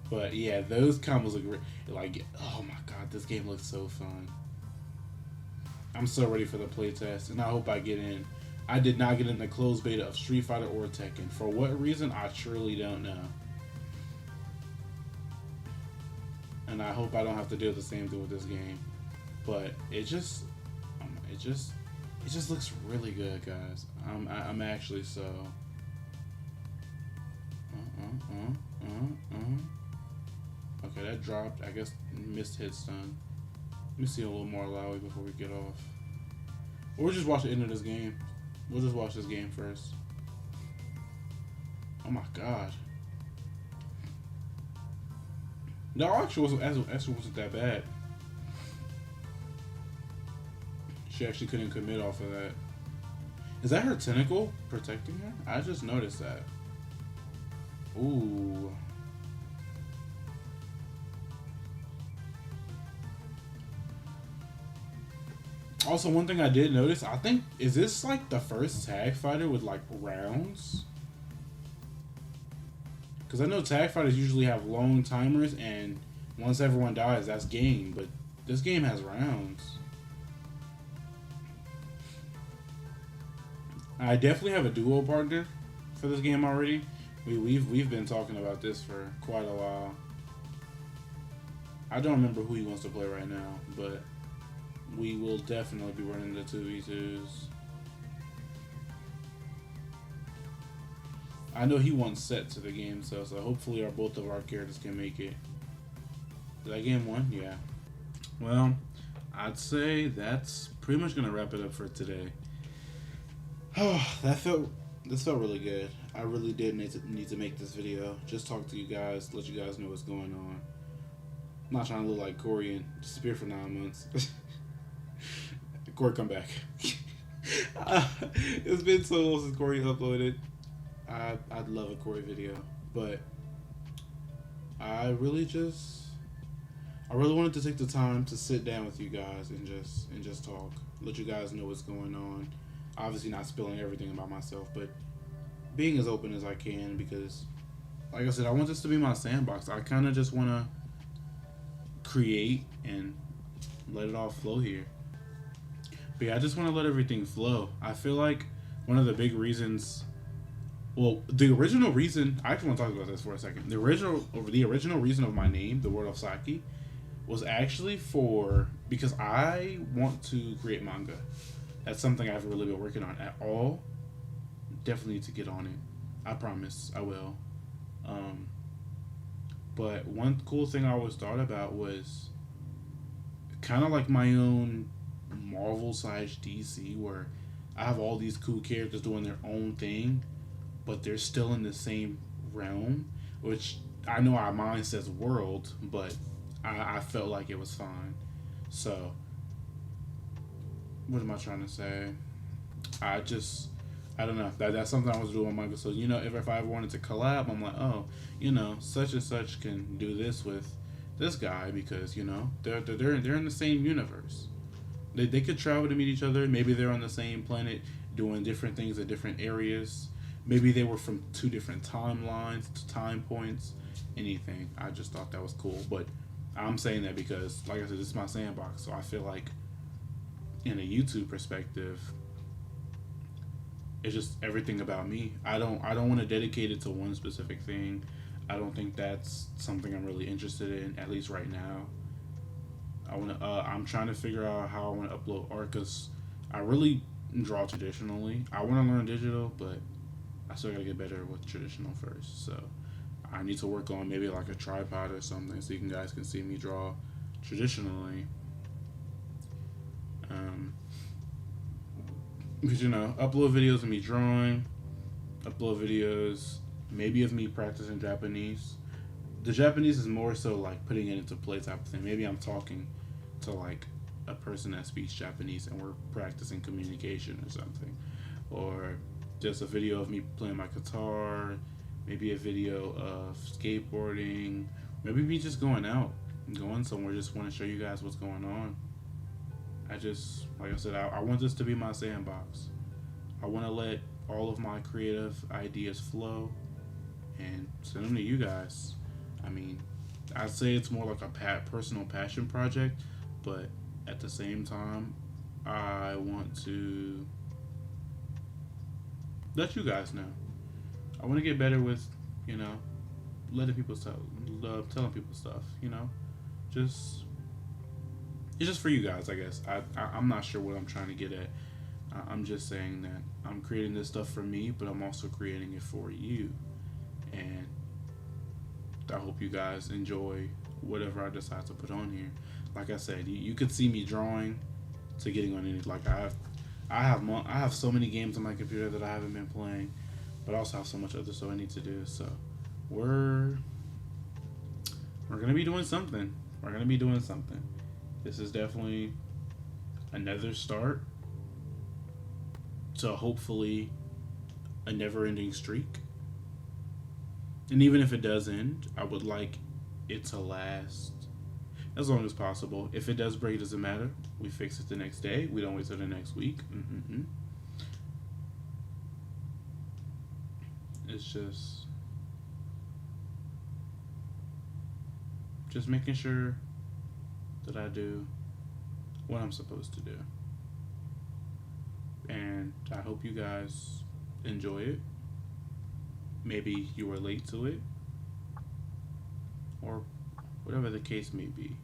But yeah, those combos look like, oh my god, this game looks so fun. I'm so ready for the playtest, and I hope I get in. I did not get in the closed beta of Street Fighter or Tekken. For what reason, I truly don't know. And I hope I don't have to do the same thing with this game. But it just looks really good, guys. I'm actually so. Okay, that dropped. I guess missed hit stun. Let me see a little more Alawi before we get off. Or we'll just watch the end of this game. We'll just watch this game first. Oh my god. No, actually wasn't that bad. She actually couldn't commit off of that. Is that her tentacle protecting her? I just noticed that. Ooh. Also, one thing I did notice, I think, is this like the first tag fighter with like rounds? Because I know tag fighters usually have long timers, and once everyone dies, that's game. But this game has rounds. I definitely have a duo partner for this game already. We've been talking about this for quite a while. I don't remember who he wants to play right now, but we will definitely be running the 2v2s. I know he wants Set to the game, so hopefully both of our characters can make it. Did I game one? Yeah. Well, I'd say that's pretty much gonna wrap it up for today. Oh, this felt really good. I really did need to make this video. Just talk to you guys, let you guys know what's going on. I'm not trying to look like Corey and disappear for 9 months. Corey, come back. It's been so long since Corey uploaded. I'd love a Corey video, but I really wanted to take the time to sit down with you guys and just talk, let you guys know what's going on. Obviously not spilling everything about myself, but being as open as I can, because like I said, I want this to be my sandbox. I kind of just want to create and let it all flow here. But yeah, I just want to let everything flow. I feel like one of the big reasons Well, the original reason I actually want to talk about this for a second. The original reason of my name, the World of Saki, was actually for because I want to create manga. That's something I've really been working on at all. Definitely need to get on it. I promise I will. Um, but one cool thing I always thought about was kind of like my own Marvel slash DC, where I have all these cool characters doing their own thing, but they're still in the same realm. Which I know our mind says world, but I felt like it was fine. So what am I trying to say? I just I don't know. That's something I was doing with Michael. So if I ever wanted to collab, I'm like, oh, such and such can do this with this guy because they're in the same universe. They could travel to meet each other. Maybe they're on the same planet doing different things at different areas. Maybe they were from two different timelines, time points, anything. I just thought that was cool. But I'm saying that because, like I said, this is my sandbox. So I feel like, in a YouTube perspective, it's just everything about me. I don't want to dedicate it to one specific thing. I don't think that's something I'm really interested in, at least right now. I'm trying to figure out how I want to upload art because I really draw traditionally. I want to learn digital, but I still gotta get better with traditional first. So I need to work on maybe like a tripod or something so you guys can see me draw traditionally. Um, because upload videos of me drawing, upload videos maybe of me practicing Japanese. The Japanese is more so like putting it into play type of thing. Maybe I'm talking to like a person that speaks Japanese and we're practicing communication or something. Or just a video of me playing my guitar, maybe a video of skateboarding, maybe me just going out, going somewhere, just want to show you guys what's going on. Like I said, I want this to be my sandbox. I want to let all of my creative ideas flow and send them to you guys. I mean, I'd say it's more like a personal passion project, but at the same time, I want to let you guys know. I want to get better with, you know, letting people stuff, telling people stuff. Just it's just for you guys, I guess. I'm not sure what I'm trying to get at. I'm just saying that I'm creating this stuff for me, but I'm also creating it for you, and I hope you guys enjoy whatever I decide to put on here. Like I said, you could see me drawing to getting on any. Like I have so many games on my computer that I haven't been playing, but I also have so much other stuff I need to do. So we're we're gonna be doing something. We're gonna be doing something. This is definitely another start to hopefully a never-ending streak. And even if it does end, I would like it to last as long as possible. If it does break, it doesn't matter. We fix it the next day. We don't wait till the next week. It's just making sure that I do what I'm supposed to do. And I hope you guys enjoy it. Maybe you were late to it, or whatever the case may be.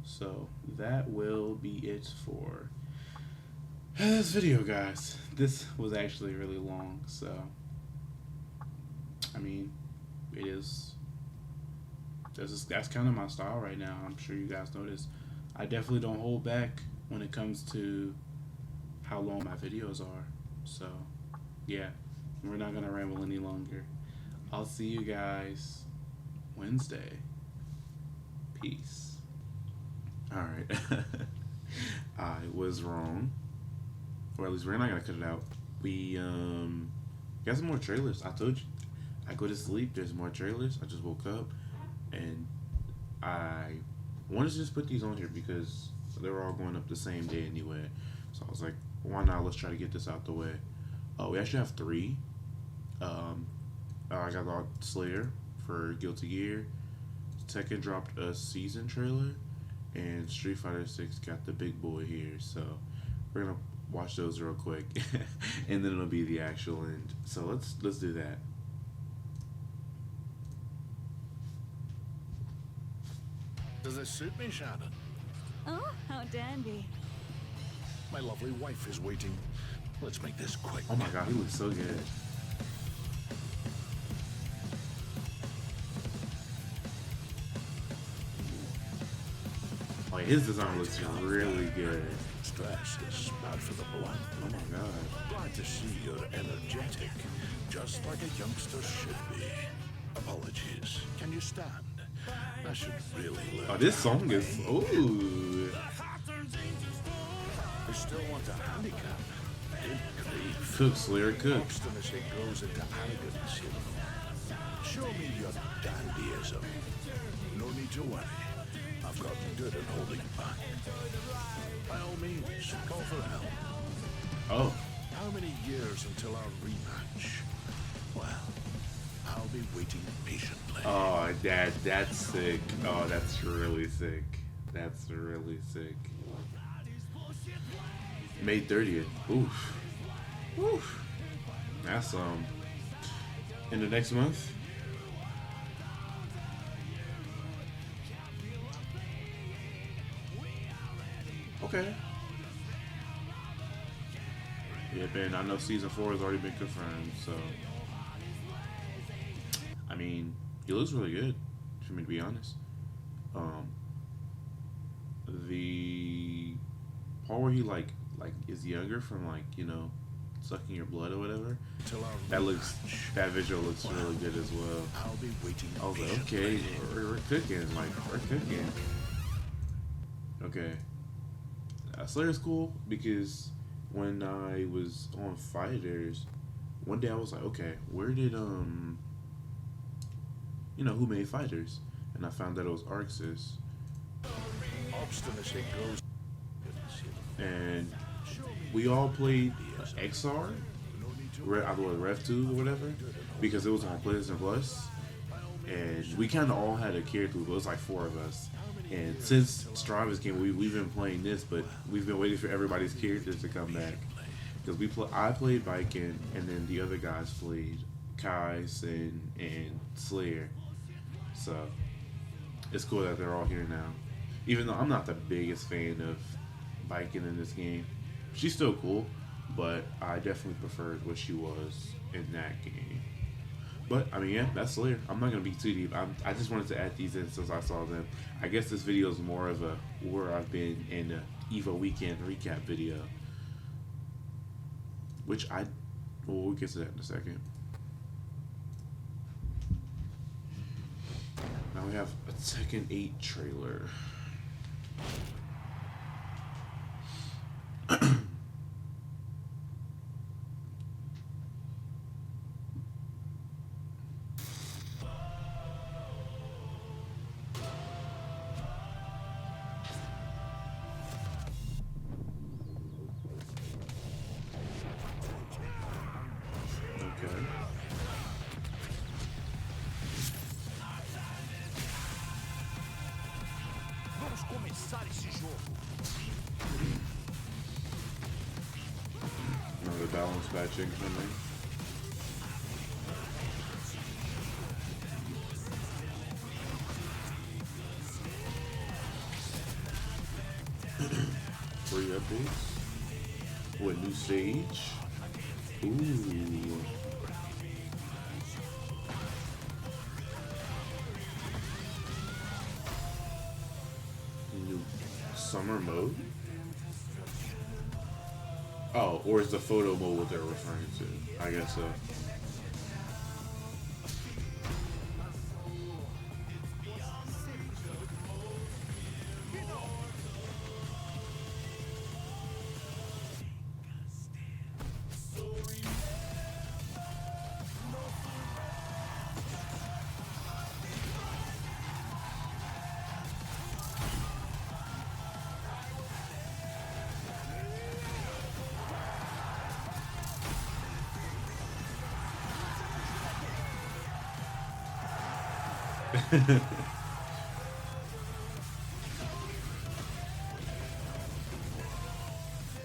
So that will be it for this video, guys. This was actually really long, so I mean, it is. That's kind of my style right now. I'm sure you guys notice. I definitely don't hold back when it comes to how long my videos are. So, yeah, we're not gonna ramble any longer. I'll see you guys Wednesday. Peace. All right. I was wrong, or at least we're not gonna cut it out. We got some more trailers. I told you. I go to sleep. There's more trailers. I just woke up, and I wanted to just put these on here because they were all going up the same day anyway. So I was like, why not? Let's try to get this out the way. Oh, we actually have three. Um, I got Slayer for Guilty Gear. Tekken dropped a season trailer, and Street Fighter 6 got the big boy here. So we're gonna watch those real quick, and then it'll be the actual end. So let's do that. Does this suit me, Shannon? Oh, how dandy. My lovely wife is waiting. Let's make this quick. Oh my god, he looks so good. Oh, yeah, his design looks really good. Stress is bad for the blood. Oh my god. Glad to see you're energetic, just like a youngster should be. Apologies. Can you stand? I should really learn. Oh, this song is ooh. You still want a handicap? Good grief. Cook, Slayer, cook. Obstinacy grows into arrogance, you know. Show me your dandyism. No need to worry. I've gotten good at holding back. By all means, call for help. Oh, How many years until our rematch? Well, I'll be waiting patiently. oh, that's sick. Oh, that's really sick. That's really sick. May 30th. Oof. Oof. That's in the next month. Okay. Yeah, Ben, I know season 4 has already been confirmed, so I mean, he looks really good, for me to be honest. Um the part where he like is younger from like, you know, sucking your blood or whatever. Until our That visual looks really good as well. I'll be waiting I was like, patiently. okay, we're cooking, like we're cooking. Okay. Slayer's cool because when I was on Fighters, one day I was like, okay, where did you know, who made Fighters? And I found that it was Arxis. Obstinacy grows. And we all played XR, Rev 2 or whatever, because it was on PlayStation Plus. And we kind of all had a character, but it was like 4 of us. And since Strava's came, we've been playing this, but we've been waiting for everybody's characters to come back. Because I played Viking, and then the other guys played Kai, Sin, and Slayer. So it's cool that they're all here now. Even though I'm not the biggest fan of Viking in this game, she's still cool, but I definitely preferred what she was in that game. But I mean, yeah, that's Slayer. I'm not gonna be too deep. I just wanted to add these in since I saw them. I guess this video is more of a where I've been in the EVO weekend recap video, which we'll get to that in a second. Now we have a Tekken 8 trailer. Okay. Vamos começar esse jogo. Another balance matching coming. Free updates. What, new stage? Ooh. New summer mode? Oh, or is the photo mode what they're referring to? I guess so.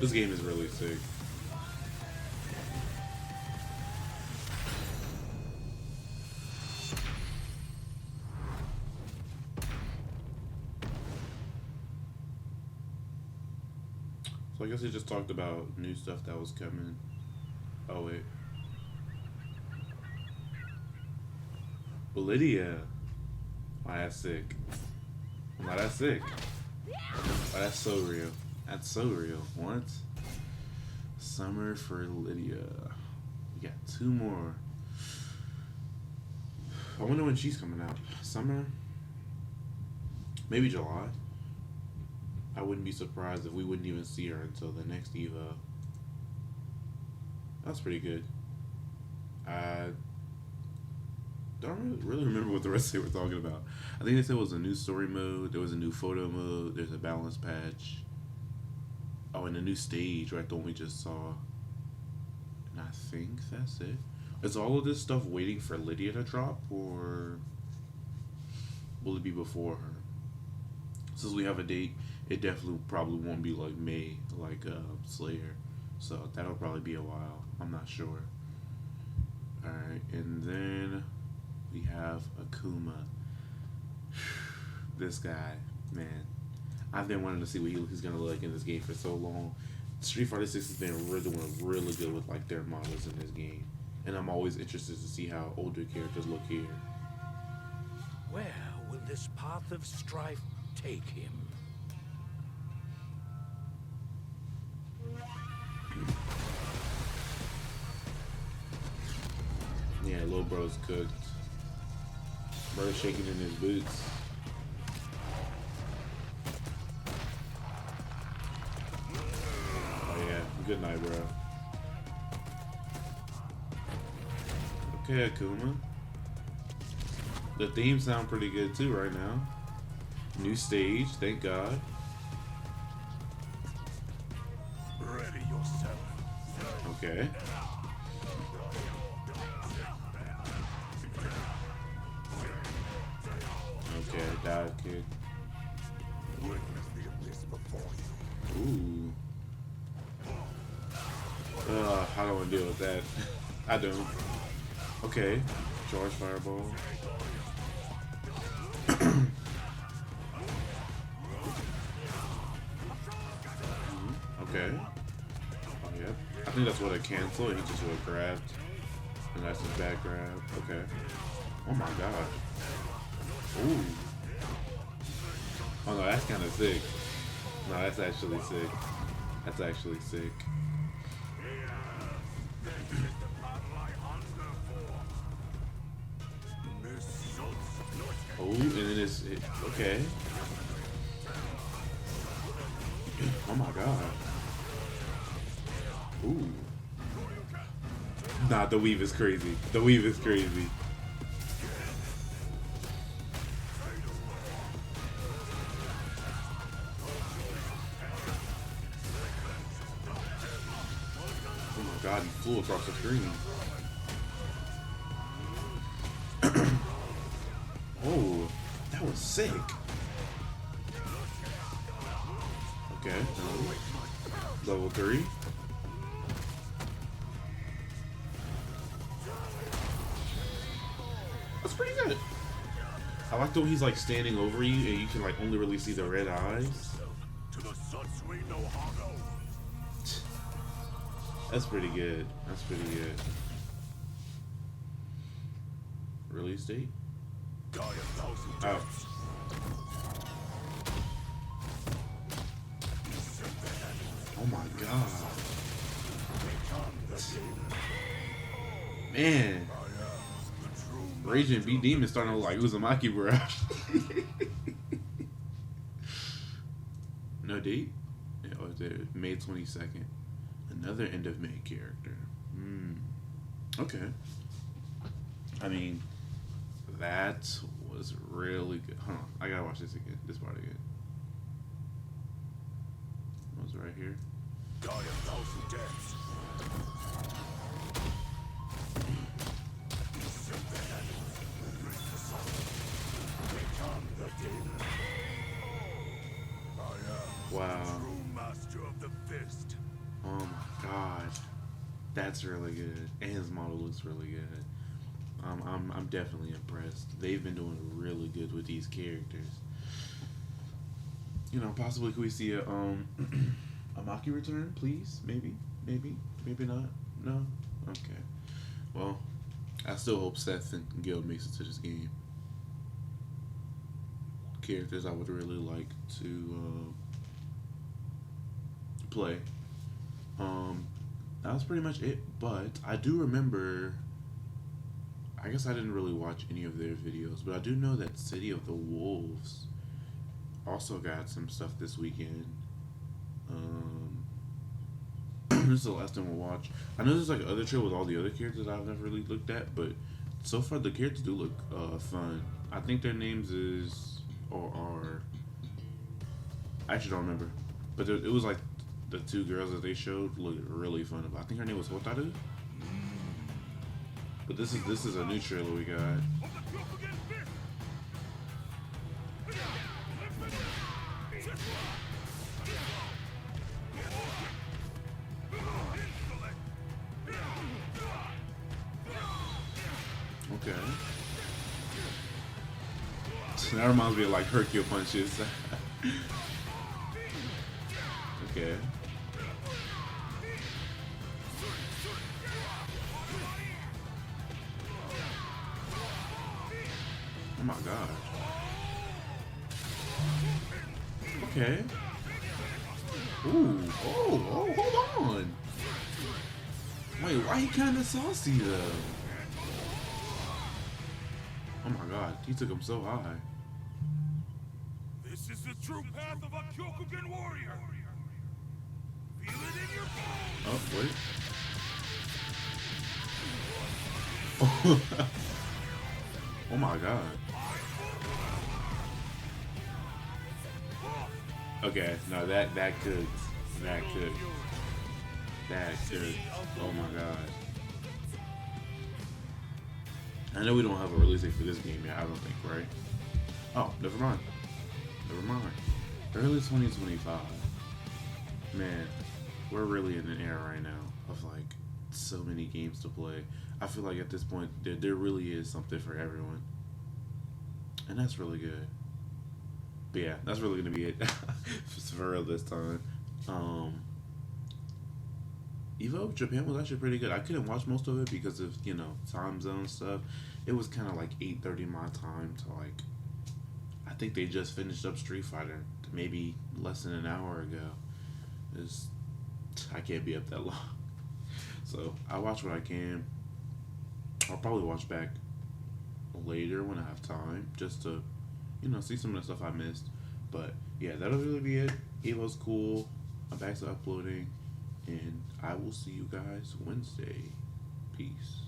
This game is really sick. So I guess they just talked about new stuff that was coming. Oh wait. Lydia. Oh, that's sick. Wow, that's sick. Oh, that's so real. That's so real. What? Summer for Lydia. We got 2 more. I wonder when she's coming out. Summer? Maybe July. I wouldn't be surprised if we wouldn't even see her until the next Evo. That's pretty good. I don't really remember what the rest they were talking about. I think they said it was a new story mode, there was a new photo mode, there's a balance patch. Oh, and a new stage, right? The one we just saw. And I think that's it. Is all of this stuff waiting for Lydia to drop, or will it be before her? Since we have a date, it definitely probably won't be like May, like Slayer. So that'll probably be a while. I'm not sure. Alright, and then we have Akuma. This guy, man. I've been wanting to see what he's gonna look like in this game for so long. Street Fighter 6 has been doing really good with like their models in this game. And I'm always interested to see how older characters look here. Where will this path of strife take him? Yeah, Lil Bro's cooked. Bro's shaking in his boots. Oh yeah, good night, bro. Okay, Akuma. The themes sound pretty good too right now. New stage, thank God. Ready yourself. Okay. Okay, dive kick. Witness the abyss before you. Ooh. I don't want to deal with that. I don't. Okay. Charge fireball. Okay. Oh, yep. I think that's what a cancel. He just would have grabbed. And that's his back grab. Okay. Oh my god. Ooh. Oh no, that's kind of sick. No, that's actually sick. That's actually sick. Oh, and then it's okay. Oh my god. Ooh. Nah, the weave is crazy. The weave is crazy. Oh my god, he flew across the screen. Oh, that was sick. Okay, level 3. That's pretty good. I like the way he's like standing over you and you can like only really see the red eyes. To the Satsui no Hano. That's pretty good. That's pretty good. Release date? Die 1,000 Oh. deaths. Oh my god. Man. Raging B Demon starting to look like Uzumaki, bro. No date? Yeah, oh, it's there. May 22nd. Another end of May character. Okay. I mean, that was really good. Hold on, I gotta watch this again. This part again. What was right here? Die 1,000 deaths. Wow. True master of the fist. Oh my god, that's really good. And his model looks really good. I'm definitely impressed. They've been doing really good with these characters. You know, possibly could we see a a Maki return, please? Maybe, maybe not. No, okay. Well, I still hope Seth and Gil makes it to this game. Characters I would really like to play. That was pretty much it. But I do remember. I guess I didn't really watch any of their videos, but I do know that City of the Wolves also got some stuff this weekend. This is the last time we'll watch. I know there's like other trail with all the other characters I've never really looked at, but so far the characters do look fun. I think their names is or are. I actually don't remember, but it was like the two girls that they showed looked really fun. I think her name was Hotaru. But this is a new trailer we got. Okay. That reminds me of like Hercule punches. Okay. Oh my god. Okay. Ooh. Oh, hold on. Wait, why he kinda saucy though? Oh my god, he took him so high. This is the true path of a Kyokugen warrior. Feel it in your bones. Oh, wait. Oh my god. Okay, no, that could. Oh my god. I know we don't have a release date for this game yet, I don't think, right? Oh, never mind. Early 2025. Man, we're really in an era right now of like so many games to play. I feel like at this point there really is something for everyone. And that's really good. But yeah, that's really gonna be it for real this time. Evo Japan was actually pretty good. I couldn't watch most of it because of, you know, time zone stuff. It was kind of like 8:30 my time to like, I think they just finished up Street Fighter maybe less than an hour ago. I can't be up that long. So I watch what I can. I'll probably watch back later when I have time just to, you know, see some of the stuff I missed. But yeah, that'll really be it. Evo's cool. I'm back to uploading. And I will see you guys Wednesday. Peace.